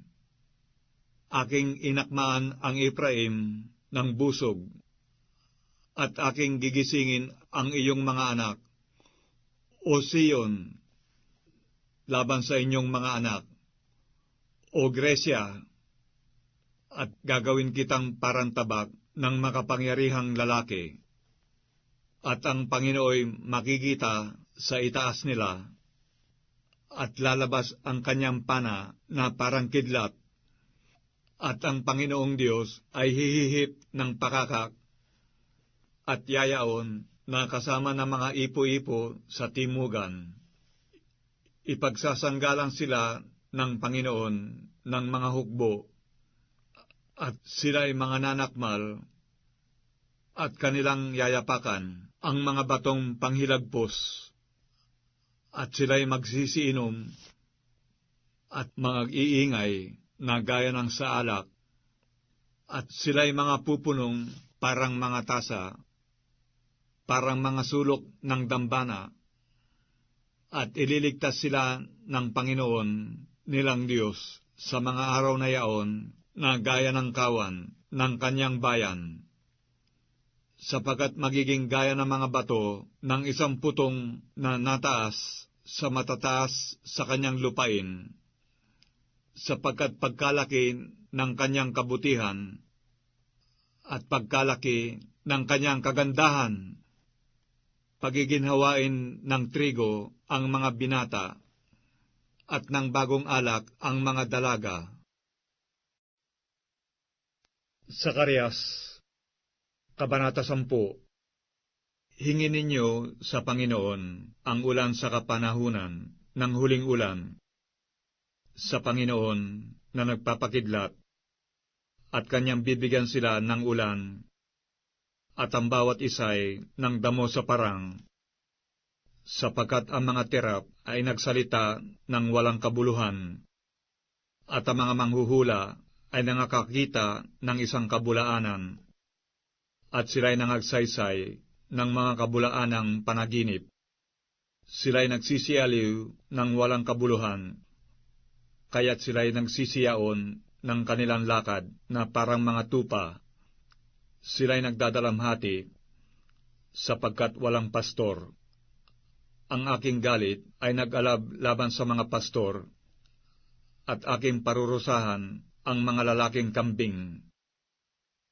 Aking inakmaan ang Efraim ng busog, at aking gigisingin ang iyong mga anak, O Sion, laban sa inyong mga anak, O Gresya, at gagawin kitang parang tabak ng makapangyarihang lalaki. At ang Panginooy makikita sa itaas nila, at lalabas ang kanyang pana na parang kidlat, at ang Panginoong Diyos ay hihihip ng pakakak at yayaon na kasama ng mga ipo-ipo sa timugan. Ipagsasanggalang sila ng Panginoon ng mga hukbo, at sila'y mga nanakmal, at kanilang yayapakan ang mga batong panghilagpos, at sila'y magsisiinom at mag-iingay na gaya ng sa alak, at sila'y mga pupunong parang mga tasa, parang mga sulok ng dambana, at ililigtas sila ng Panginoon nilang Diyos sa mga araw na yaon na gaya ng kawan ng kanyang bayan, sapagkat magiging gaya ng mga bato ng isang putong na nataas sa matataas sa kanyang lupain, sapagkat pagkalaki ng kanyang kabutihan at pagkalaki ng kanyang kagandahan, pagiginhawain ng trigo ang mga binata, at ng bagong alak ang mga dalaga. Zacarias, Kabanata 10. Hingin ninyo sa Panginoon ang ulan sa kapanahunan ng huling ulan, sa Panginoon na nagpapakidlat, at kanyang bibigyan sila ng ulan, at ang bawat isa'y ng damo sa parang, sapagkat ang mga terap ay nagsalita ng walang kabuluhan, at ang mga manghuhula ay nangakakita ng isang kabulaanan, at sila'y nangagsaysay ng mga kabulaanang panaginip. Sila'y nagsisialiw ng walang kabuluhan, kaya't sila'y nagsisiyaon ng kanilang lakad na parang mga tupa. Sila'y nagdadalamhati, sapagkat walang pastor. Ang aking galit ay nag-alab laban sa mga pastor, at aking parurusahan ang mga lalaking kambing,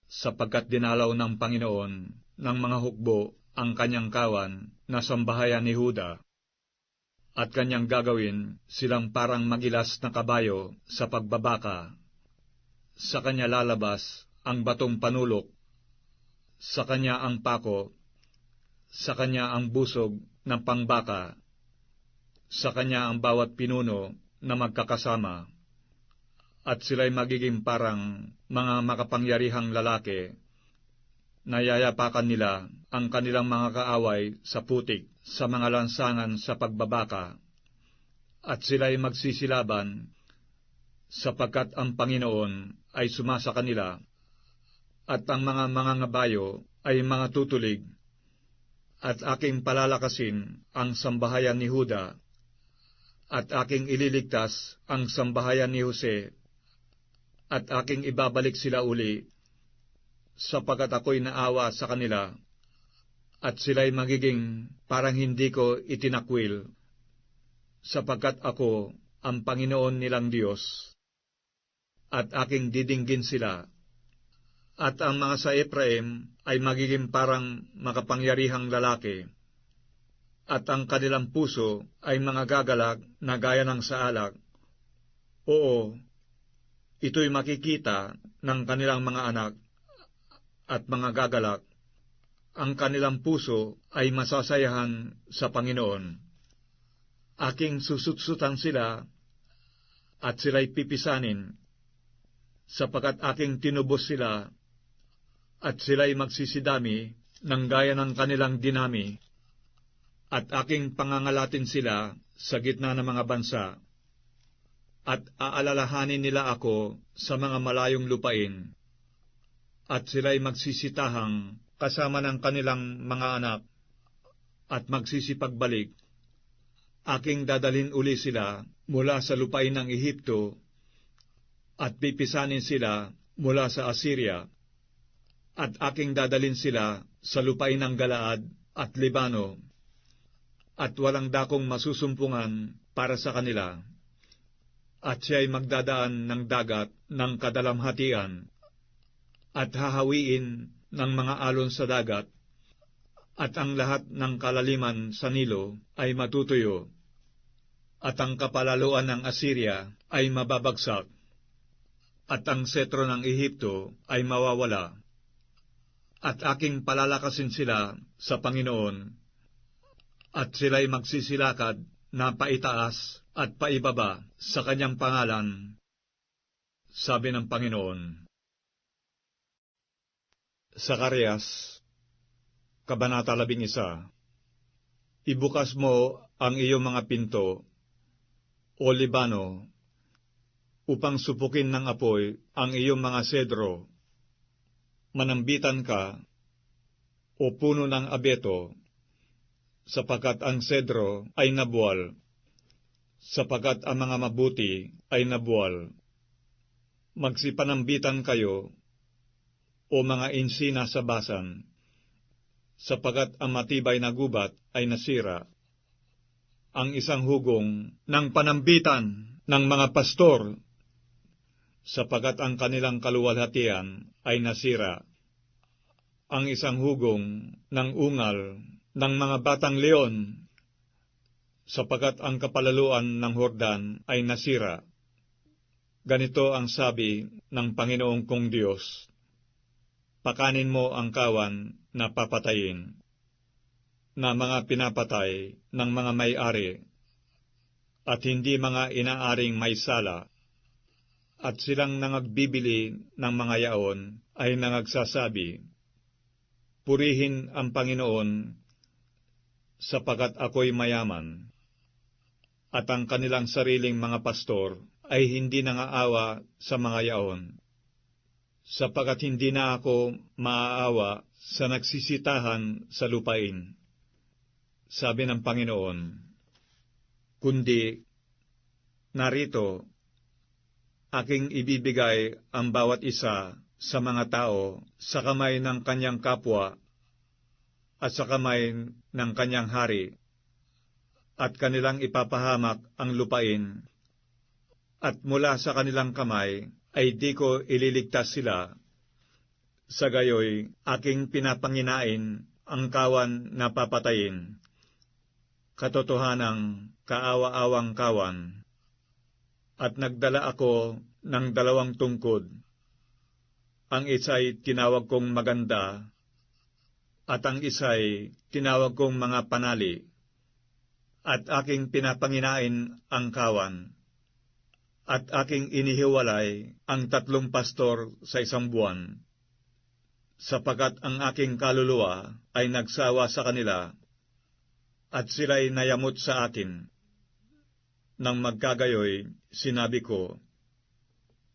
sapagkat dinalaw ng Panginoon ng mga hukbo ang kanyang kawan na sambahayan ni Huda, at kanyang gagawin silang parang magilas na kabayo sa pagbabaka. Sa kanya lalabas ang batong panulok, sa kanya ang pako, sa kanya ang busog ng pangbaka, sa kanya ang bawat pinuno na magkakasama, at sila'y magiging parang mga makapangyarihang lalaki. Nayayapakan nila ang kanilang mga kaaway sa putik, sa mga lansangan sa pagbabaka, at sila'y magsisilaban, sapagkat ang Panginoon ay sumasa kanila, at ang mga mangangabayo ay mga tutulig, at aking palalakasin ang sambahayan ni Huda, at aking ililigtas ang sambahayan ni Jose, at aking ibabalik sila uli, sapagkat ako'y naawa sa kanila, at sila'y magiging parang hindi ko itinakwil, sapagkat ako ang Panginoon nilang Diyos, at aking didinggin sila. At ang mga sa Efraim ay magiging parang makapangyarihang lalaki, at ang kanilang puso ay mga gagalak na gaya ng sa alak. Oo, ito'y makikita ng kanilang mga anak at mga gagalak. Ang kanilang puso ay masasayahan sa Panginoon. Aking susutsutan sila, at sila'y pipisanin, sapagkat aking tinubos sila, at sila'y magsisidami ng gaya ng kanilang dinami, at aking pangangalatin sila sa gitna ng mga bansa, at aalalahanin nila ako sa mga malayong lupain, at sila'y magsisitahang kasama ng kanilang mga anak, at magsisipagbalik, aking dadalhin uli sila mula sa lupain ng Ehipto at pipisanin sila mula sa Assyria, at aking dadalhin sila sa lupain ng Galaad at Libano, at walang dakong masusumpungan para sa kanila, at siya'y magdadaan ng dagat ng kadalamhatian, at hahawiin ng mga alon sa dagat, at ang lahat ng kalaliman sa Nilo ay matutuyo, at ang kapalaluan ng Assyria ay mababagsak, at ang setro ng Ehipto ay mawawala, at aking palalakasin sila sa Panginoon, at sila'y magsisilakad na paitaas at paibaba sa kanyang pangalan, sabi ng Panginoon. Zacarias, Kabanata 11. Ibukas mo ang iyong mga pinto, o Libano, upang supukin ng apoy ang iyong mga sedro. Manambitan ka, o puno ng abeto, sapagkat ang sedro ay nabuwal, sapagkat ang mga mabuti ay nabuwal. Magsipanambitan kayo, o mga insina sa Basan, sapagkat ang matibay na gubat ay nasira. Ang isang hugong ng panambitan ng mga pastor, sapagkat ang kanilang kaluwalhatian ay nasira. Ang isang hugong ng ungal ng mga batang leon, sapagkat ang kapalaluan ng Hordan ay nasira. Ganito ang sabi ng Panginoong kong Diyos: pakanin mo ang kawan na papatayin, na mga pinapatay ng mga may-ari, at hindi mga inaaring may sala, at silang nangagbibili ng mga yaon ay nangagsasabi, purihin ang Panginoon, sapagkat ako'y mayaman, at ang kanilang sariling mga pastor ay hindi nangaawa sa mga yaon, sapagkat hindi na ako maaawa sa nagsisitahan sa lupain, sabi ng Panginoon. Kundi, narito, aking ibibigay ang bawat isa sa mga tao sa kamay ng kanyang kapwa at sa kamay ng kanyang hari, at kanilang ipapahamak ang lupain, at mula sa kanilang kamay ay di ko ililigtas sila. Sa gayoy, aking pinapanginain ang kawan na papatayin, katotohanang kaawa-awang kawan, at nagdala ako ng 2 tungkod. Ang isa'y tinawag kong maganda, at ang isa'y tinawag kong mga panali, at aking pinapanginain ang kawan, at aking inihiwalay ang 3 pastor sa 1 buwan, sapagkat ang aking kaluluwa ay nagsawa sa kanila, at sila'y nayamot sa akin. Nang magkagayoy, sinabi ko,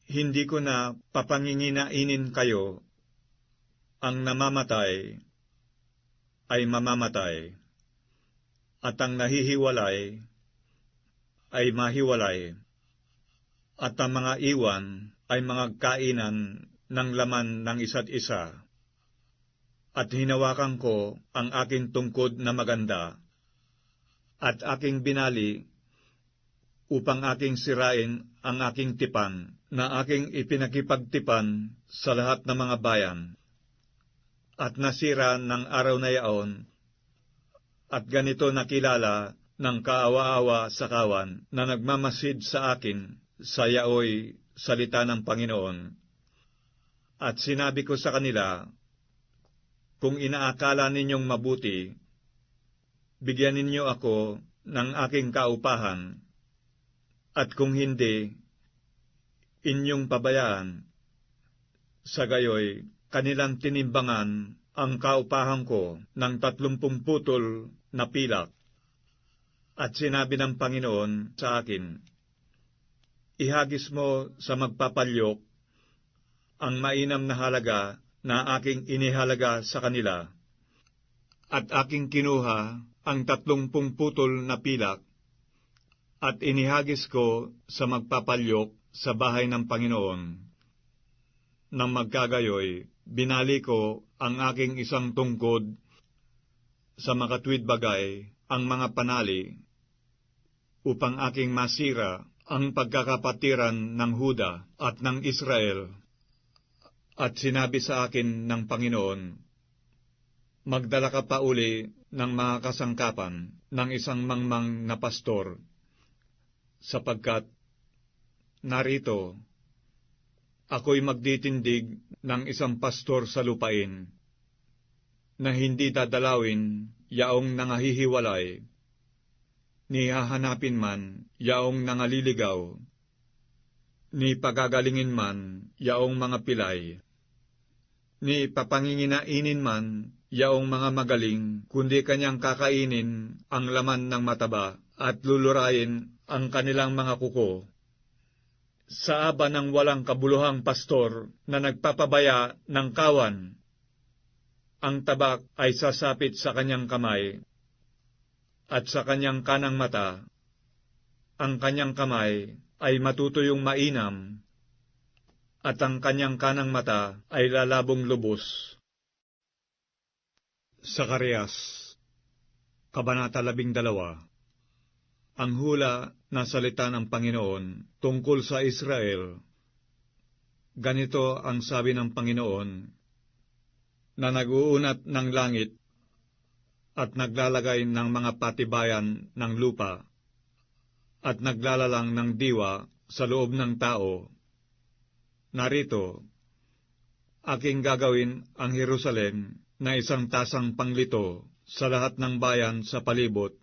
hindi ko na papanginginainin kayo. Ang namamatay ay mamamatay, at ang nahihiwalay ay mahiwalay, at ang mga iwan ay mga kainan ng laman ng isa't isa. At hinawakan ko ang aking tungkod na maganda, at aking binali upang aking sirain ang aking tipan na aking ipinakipagtipan sa lahat ng mga bayan. At nasira ng araw na yaon, at ganito nakilala ng kaawa-awa sa kawan na nagmamasid sa akin sa yaoy salita ng Panginoon. At sinabi ko sa kanila, kung inaakala ninyong mabuti, bigyan ninyo ako ng aking kaupahan, at kung hindi, inyong pabayaan. Sa gayoy, kanilang tinimbangan ang kaupahan ko ng 30 putol na pilak. At sinabi ng Panginoon sa akin, ihagis mo sa magpapalyok ang mainam na halaga na aking inihalaga sa kanila, at aking kinuha ang 30 putol na pilak at inihagis ko sa magpapalyok sa bahay ng Panginoon. Nang magkagayoy, binali ko ang aking isang tungkod sa makatwid bagay, ang mga panali, upang aking masira ang pagkakapatiran ng Huda at ng Israel. At sinabi sa akin ng Panginoon, magdala ka pa uli ng mga kasangkapan ng isang mangmang na pastor, sapagkat narito, ako'y magditindig ng isang pastor sa lupain, na hindi dadalawin yaong nangahihiwalay, ni hahanapin man yaong nangaliligaw, ni pagagalingin man yaong mga pilay, ni papanginginainin man yaong mga magaling, kundi kanyang kakainin ang laman ng mataba at lulurayin ang kanilang mga kuko. Sa aba ng walang kabuluhang pastor na nagpapabaya ng kawan, ang tabak ay sasapit sa kanyang kamay, at sa kanyang kanang mata, ang kanyang kamay ay matutuyong mainam, at ang kanyang kanang mata ay lalabong lubos. Zacarias, Kabanata 12. Ang hula na salita ng Panginoon tungkol sa Israel. Ganito ang sabi ng Panginoon, na nag-uunat ng langit at naglalagay ng mga patibayan ng lupa at naglalalang ng diwa sa loob ng tao. Narito, aking gagawin ang Jerusalem na isang tasang panglito sa lahat ng bayan sa palibot,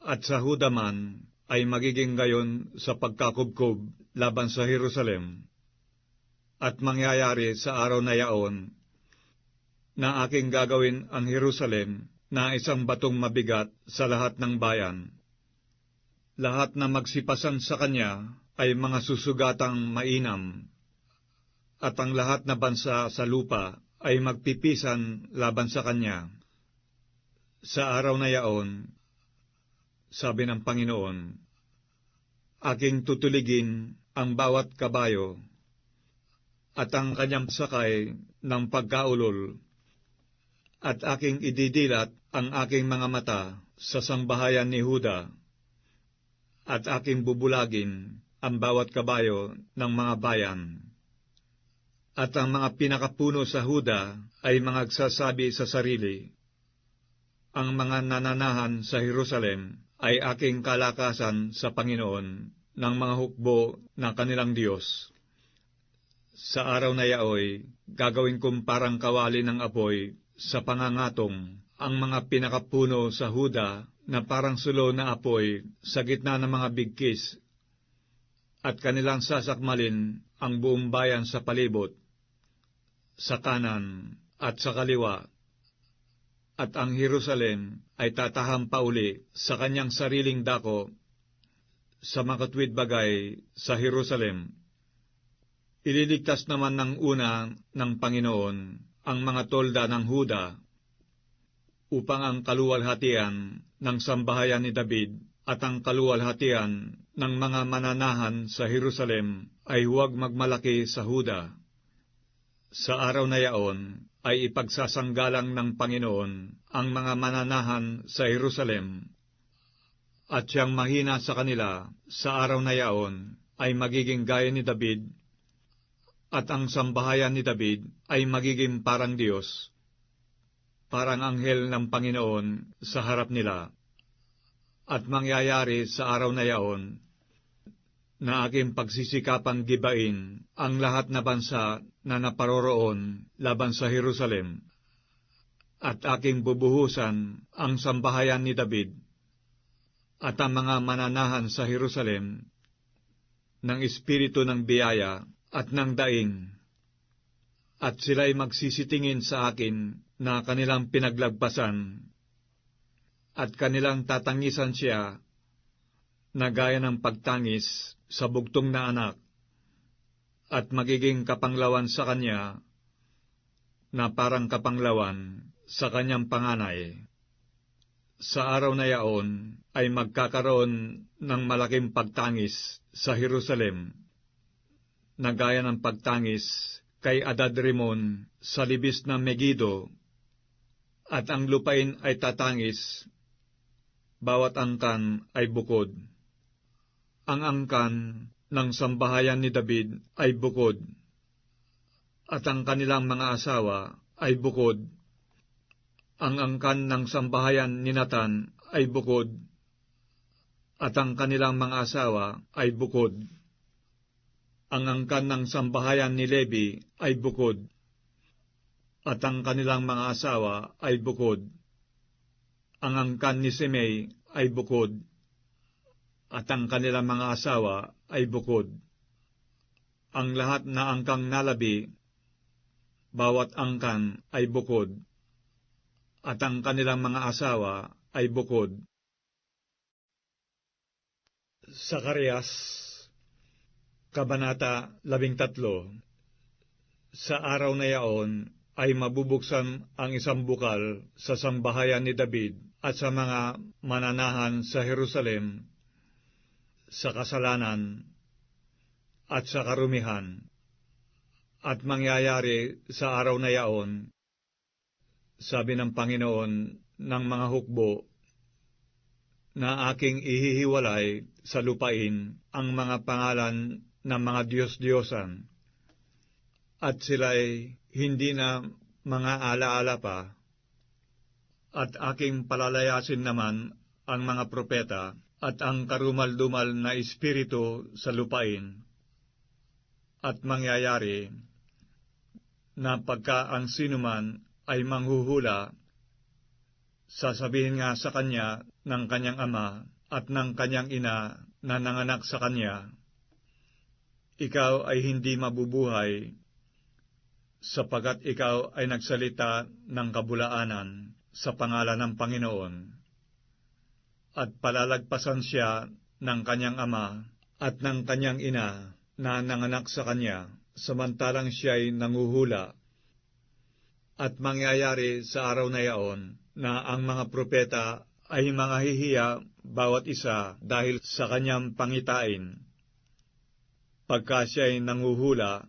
at sa Huda man ay magiging gayon sa pagkakubkob laban sa Jerusalem. At mangyayari sa araw na yaon, na aking gagawin ang Jerusalem na isang batong mabigat sa lahat ng bayan. Lahat na magsipasan sa kanya ay mga susugatang mainam, at ang lahat na bansa sa lupa ay magpipisan laban sa kanya. Sa araw na yaon, sabi ng Panginoon, aking tutuligin ang bawat kabayo, at ang kanyang sakay ng pagkaulol, at aking ididilat ang aking mga mata sa sambahayan ni Huda, at aking bubulagin ang bawat kabayo ng mga bayan. At ang mga pinakapuno sa Huda ay magsasabi sa sarili, ang mga nananahan sa Jerusalem ay aking kalakasan sa Panginoon ng mga hukbo ng kanilang Diyos. Sa araw na yaoy, gagawin kong parang kawali ng apoy sa pangangatong ang mga pinakapuno sa Huda na parang sulo na apoy sa gitna ng mga bigkis, at kanilang sasakmalin ang buong bayan sa palibot, sa kanan at sa kaliwa, at ang Jerusalem ay tataham pa uli sa kanyang sariling dako sa makatwid bagay sa Jerusalem. Ililigtas naman ng una ng Panginoon ang mga tolda ng Huda, upang ang kaluwalhatian ng sambahayan ni David at ang kaluwalhatian ng mga mananahan sa Jerusalem ay huwag magmalaki sa Huda. Sa araw na yaon ay ipagsasanggalang ng Panginoon ang mga mananahan sa Jerusalem, at siyang mahina sa kanila sa araw na yaon ay magiging gaya ni David, at ang sambahayan ni David ay magiging parang Diyos, parang anghel ng Panginoon sa harap nila. At mangyayari sa araw na yaon, na aking pagsisikapang gibain ang lahat na bansa na naparoroon laban sa Jerusalem, at aking bubuhusan ang sambahayan ni David at ang mga mananahan sa Jerusalem ng espiritu ng biyaya at ng daing, at sila'y magsisitingin sa akin na kanilang pinaglagpasan, at kanilang tatangisan siya na gaya ng pagtangis sa bugtong na anak, at magiging kapanglawan sa kanya na parang kapanglawan sa kanyang panganay. sa araw na yaon ay magkakaroon ng malaking pagtangis sa Jerusalem, na gaya ng pagtangis kay Adadrimon sa libis ng Megido, at ang lupain ay tatangis, bawat angkan ay bukod. Ang angkan ng sambahayan ni David ay bukod, at ang kanilang mga asawa ay bukod. Ang angkan ng sambahayan ni Nathan ay bukod, at ang kanilang mga asawa ay bukod. Ang angkan ng sambahayan ni Levi ay bukod, at ang kanilang mga asawa ay bukod. Ang angkan ni Simei ay bukod, at ang kanilang mga asawa ay bukod. Ang lahat na angkang nalabi, bawat angkan ay bukod, at ang kanilang mga asawa ay bukod. Zacarias, Kabanata 13. Sa araw na yaon ay mabubuksan ang isang bukal sa sambahayan ni David at sa mga mananahan sa Jerusalem, sa kasalanan at sa karumihan. At mangyayari sa araw na yaon, sabi ng Panginoon ng mga hukbo, na aking ihihiwalay sa lupain ang mga pangalan ng mga Diyos-Diyosan, at sila'y hindi na mga alaala pa, at aking palalayasin naman ang mga propeta at ang karumal-dumal na espiritu sa lupain. At mangyayari na pagka ang sinuman ay manghuhula, sasabihin nga sa kanya ng kanyang ama at ng kanyang ina na nanganak sa kanya, ikaw ay hindi mabubuhay, sapagat ikaw ay nagsalita ng kabulaanan sa pangalan ng Panginoon. At palalagpasan siya ng kanyang ama at ng kanyang ina na nanganak sa kanya, samantalang siya'y nanguhula. At mangyayari sa araw na yaon na ang mga propeta ay manghihiya bawat isa dahil sa kanyang pangitain. Pagka siya'y nanguhula,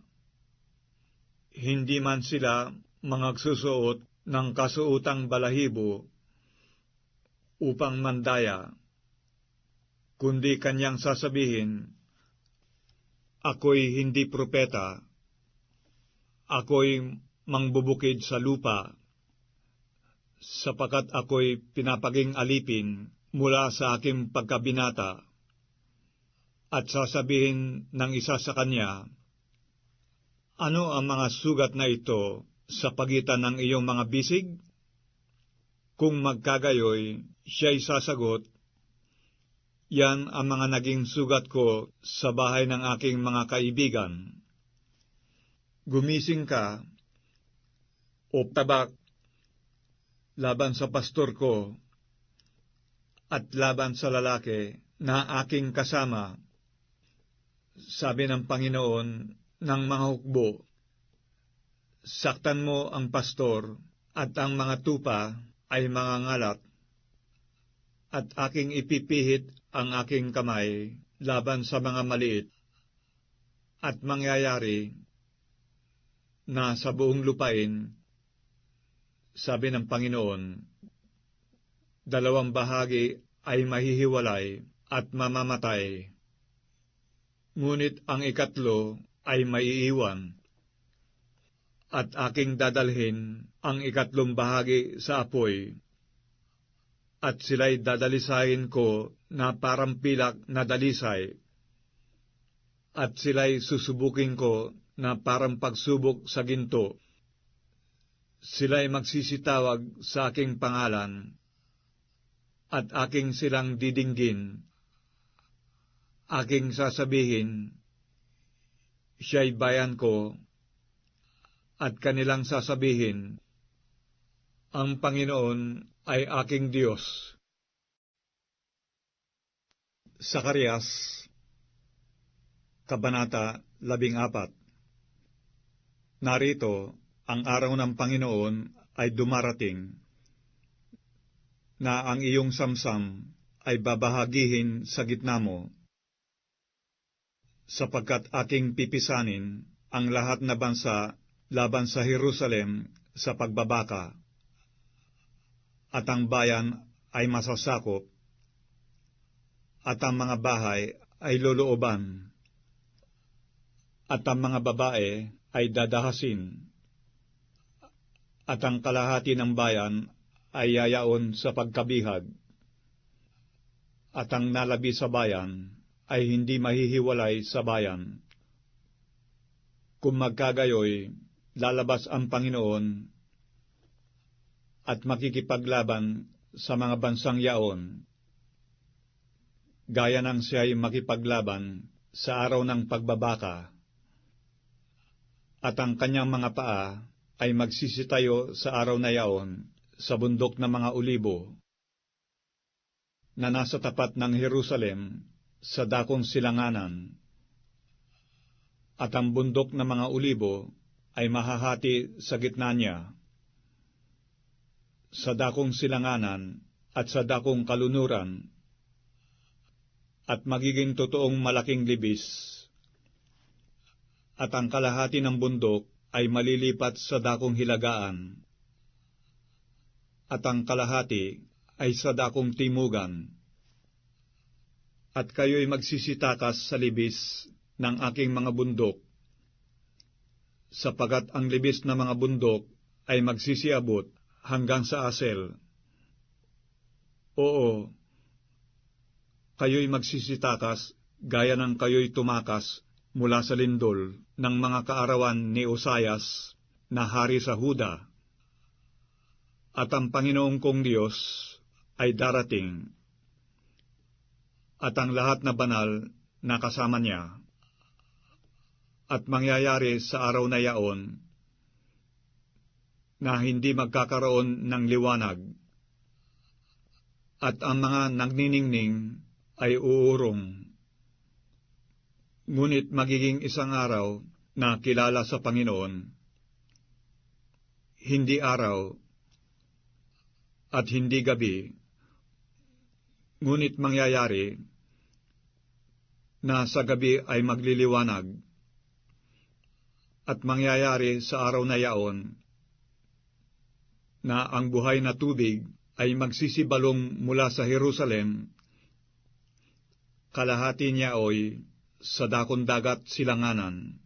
hindi man sila magsusuot ng kasuotang balahibo upang mandaya, kundi kanyang sasabihin, ako'y hindi propeta, ako'y mangbubukid sa lupa, sapagkat ako'y pinapaging alipin mula sa aking pagkabinata. At sasabihin ng isa sa kanya, ano ang mga sugat na ito sa pagitan ng iyong mga bisig? Kung magkagayoy, siya'y sasagot, yan ang mga naging sugat ko sa bahay ng aking mga kaibigan. Gumising ka, o tabak, laban sa pastor ko, at laban sa lalaki na aking kasama, sabi ng Panginoon ng mga hukbo. Saktan mo ang pastor, at ang mga tupa ay mga ngalat, at aking ipipihit ang aking kamay laban sa mga maliit, at mangyayari na sa buong lupain, sabi ng Panginoon, 2 bahagi ay mahihiwalay at mamamatay, ngunit ang 3 ay maiiwan, at aking dadalhin ang 3 bahagi sa apoy, at sila'y dadalisayin ko na parang pilak na dalisay, at sila'y susubukin ko na parang pagsubok sa ginto. Sila'y magsisitawag sa aking pangalan, at aking silang didinggin. Aking sasabihin, siya'y bayan ko, at kanilang sasabihin, ang Panginoon ay aking Diyos. Zacarias, Kabanata 14. Narito, ang araw ng Panginoon ay dumarating, na ang iyong samsam ay babahagihin sa gitna mo, sapagkat aking pipisanin ang lahat na bansa laban sa Jerusalem sa pagbabaka, at ang bayan ay masasakop, at ang mga bahay ay lolooban, at ang mga babae ay dadahasin, at ang kalahati ng bayan ay yayaon sa pagkabihag, at ang nalabi sa bayan ay hindi mahihiwalay sa bayan. Kung magkagayoy, lalabas ang Panginoon at makikipaglaban sa mga bansang yaon, gaya ng siya'y makipaglaban sa araw ng pagbabaka, at ang kanyang mga paa ay magsisitayo sa araw na yaon sa bundok ng mga olibo, na nasa tapat ng Jerusalem sa dakong silanganan, at ang bundok ng mga olibo ay mahahati sa gitna niya, sa dakong silanganan at sa dakong kalunuran, at magiging totoong malaking libis, at ang kalahati ng bundok ay malilipat sa dakong hilagaan, at ang kalahati ay sa dakong timugan, at kayo'y magsisitakas sa libis ng aking mga bundok, sapagat ang libis na mga bundok ay magsisiabot hanggang sa Asel. Oo, kayo'y magsisitakas gaya ng kayo'y tumakas mula sa lindol ng mga kaarawan ni Osayas na hari sa Huda. At ang Panginoong kong Diyos ay darating, at ang lahat na banal na kasama niya, at mangyayari sa araw na yaon na hindi magkakaroon ng liwanag, at ang mga nagniningning ay uurong. Ngunit magiging isang araw na kilala sa Panginoon, hindi araw at hindi gabi, ngunit mangyayari na sa gabi ay magliliwanag, at mangyayari sa araw na yaon na ang buhay na tubig ay magsisibalong mula sa Jerusalem, kalahati niya ay sa dakong dagat silanganan,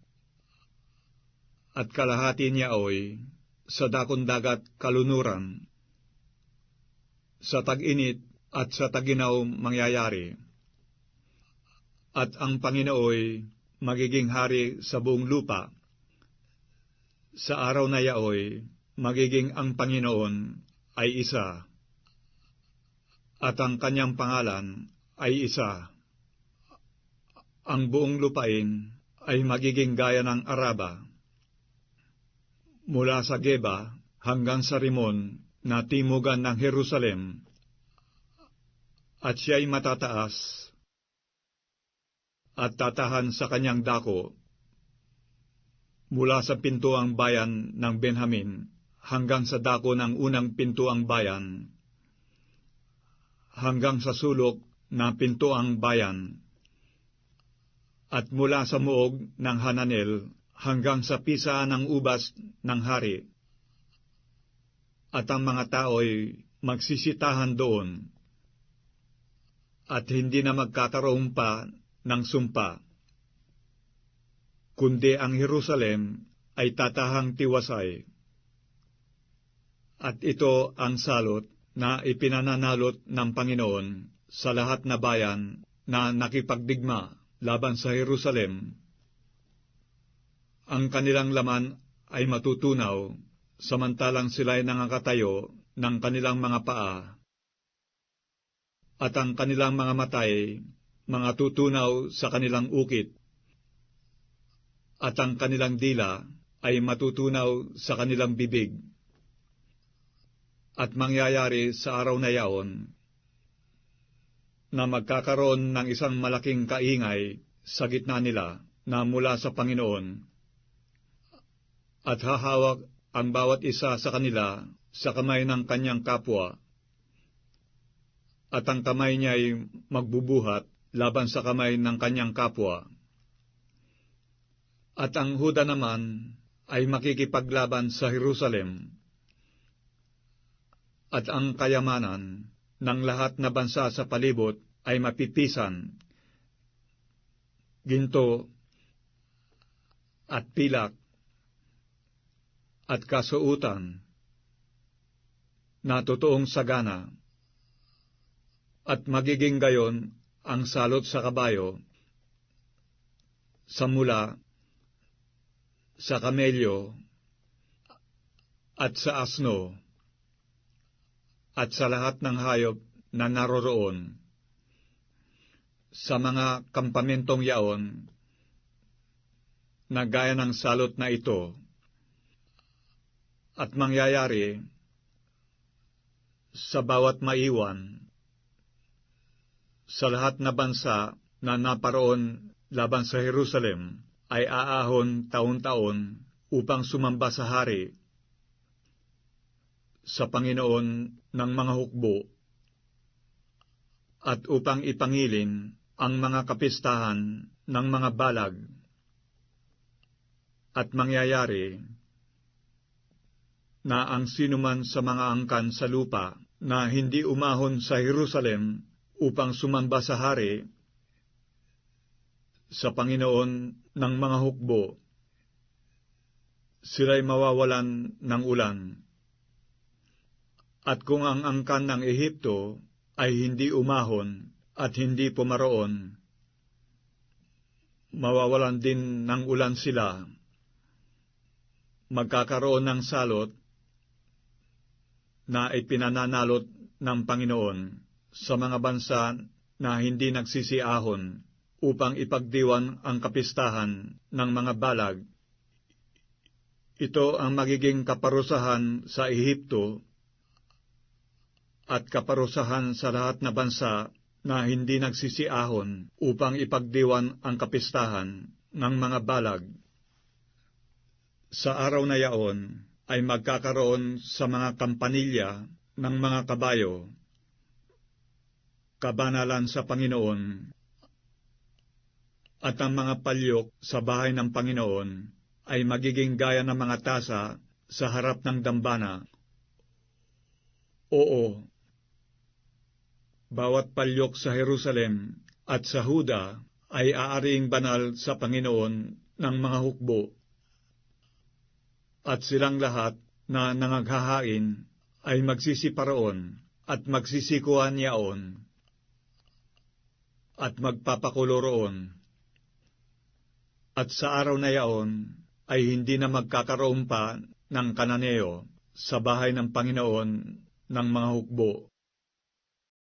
at kalahati niya ay sa dakong dagat kalunuran. Sa tag-init at sa taginaw mangyayari, at ang Panginooy magiging hari sa buong lupa. Sa araw na yaoy, magiging ang Panginoon ay isa, at ang kanyang pangalan ay isa. Ang buong lupain ay magiging gaya ng Araba, mula sa Geba hanggang sa Rimon na timugan ng Jerusalem, at siya'y matataas at tatahan sa kanyang dako, mula sa pintuang bayan ng Benjamin hanggang sa dako ng unang pintuang bayan, hanggang sa sulok na pintuang bayan, at mula sa muog ng Hananel hanggang sa pisa ng ubas ng hari. At ang mga tao'y magsisitahan doon, at hindi na magkakaroon pa ng sumpa, kundi ang Jerusalem ay tatahang tiwasay. At ito ang salot na ipinananalot ng Panginoon sa lahat na bayan na nakipagdigma laban sa Jerusalem. Ang kanilang laman ay matutunaw, samantalang sila'y nangakatayo ng kanilang mga paa, at ang kanilang mga matay mga tutunaw sa kanilang ukit, at ang kanilang dila ay matutunaw sa kanilang bibig. At mangyayari sa araw na yaon na magkakaroon ng isang malaking kaingay sa gitna nila na mula sa Panginoon, at hahawak ang bawat isa sa kanila sa kamay ng kanyang kapwa, at ang kamay niya'y magbubuhat laban sa kamay ng kanyang kapwa. At ang Huda naman ay makikipaglaban sa Jerusalem, at ang kayamanan ng lahat na bansa sa palibot ay mapipisan, ginto at pilak at kasuutan na totoong sagana, at magiging gayon ang salot sa kabayo, sa mula, sa kamelyo, at sa asno, at sa lahat ng hayop na naroroon sa mga kampamentong yaon na gaya ng salot na ito, at mangyayari sa bawat maiwan sa lahat na bansa na naparoon laban sa Jerusalem ay aahon taon-taon upang sumamba sa hari, sa Panginoon ng mga hukbo, at upang ipangilin ang mga kapistahan ng mga balag. At mangyayari na ang sinuman sa mga angkan sa lupa na hindi umahon sa Jerusalem upang sumamba sa hari, sa Panginoon ng mga hukbo, sila'y mawawalan ng ulan. At kung ang angkan ng Ehipto ay hindi umahon at hindi pumaroon, mawawalan din ng ulan sila. Magkakaroon ng salot na ipinananalot ng Panginoon sa mga bansa na hindi nagsisiahon upang ipagdiwan ang kapistahan ng mga balag. Ito ang magiging kaparusahan sa Ehipto at kaparusahan sa lahat na bansa na hindi nagsisiahon upang ipagdiwan ang kapistahan ng mga balag. Sa araw na yaon ay magkakaroon sa mga kampanilya ng mga kabayo kabanalan sa Panginoon, at ang mga palyok sa bahay ng Panginoon ay magiging gaya ng mga tasa sa harap ng dambana. Oo, bawat palyok sa Jerusalem at sa Huda ay aariing banal sa Panginoon ng mga hukbo, at silang lahat na nangaghahain ay magsisiparoon at magsisikuhan yaon at magpapakulo roon. At sa araw na yaon ay hindi na magkakaroon pa ng Kananeo sa bahay ng Panginoon ng mga hukbo.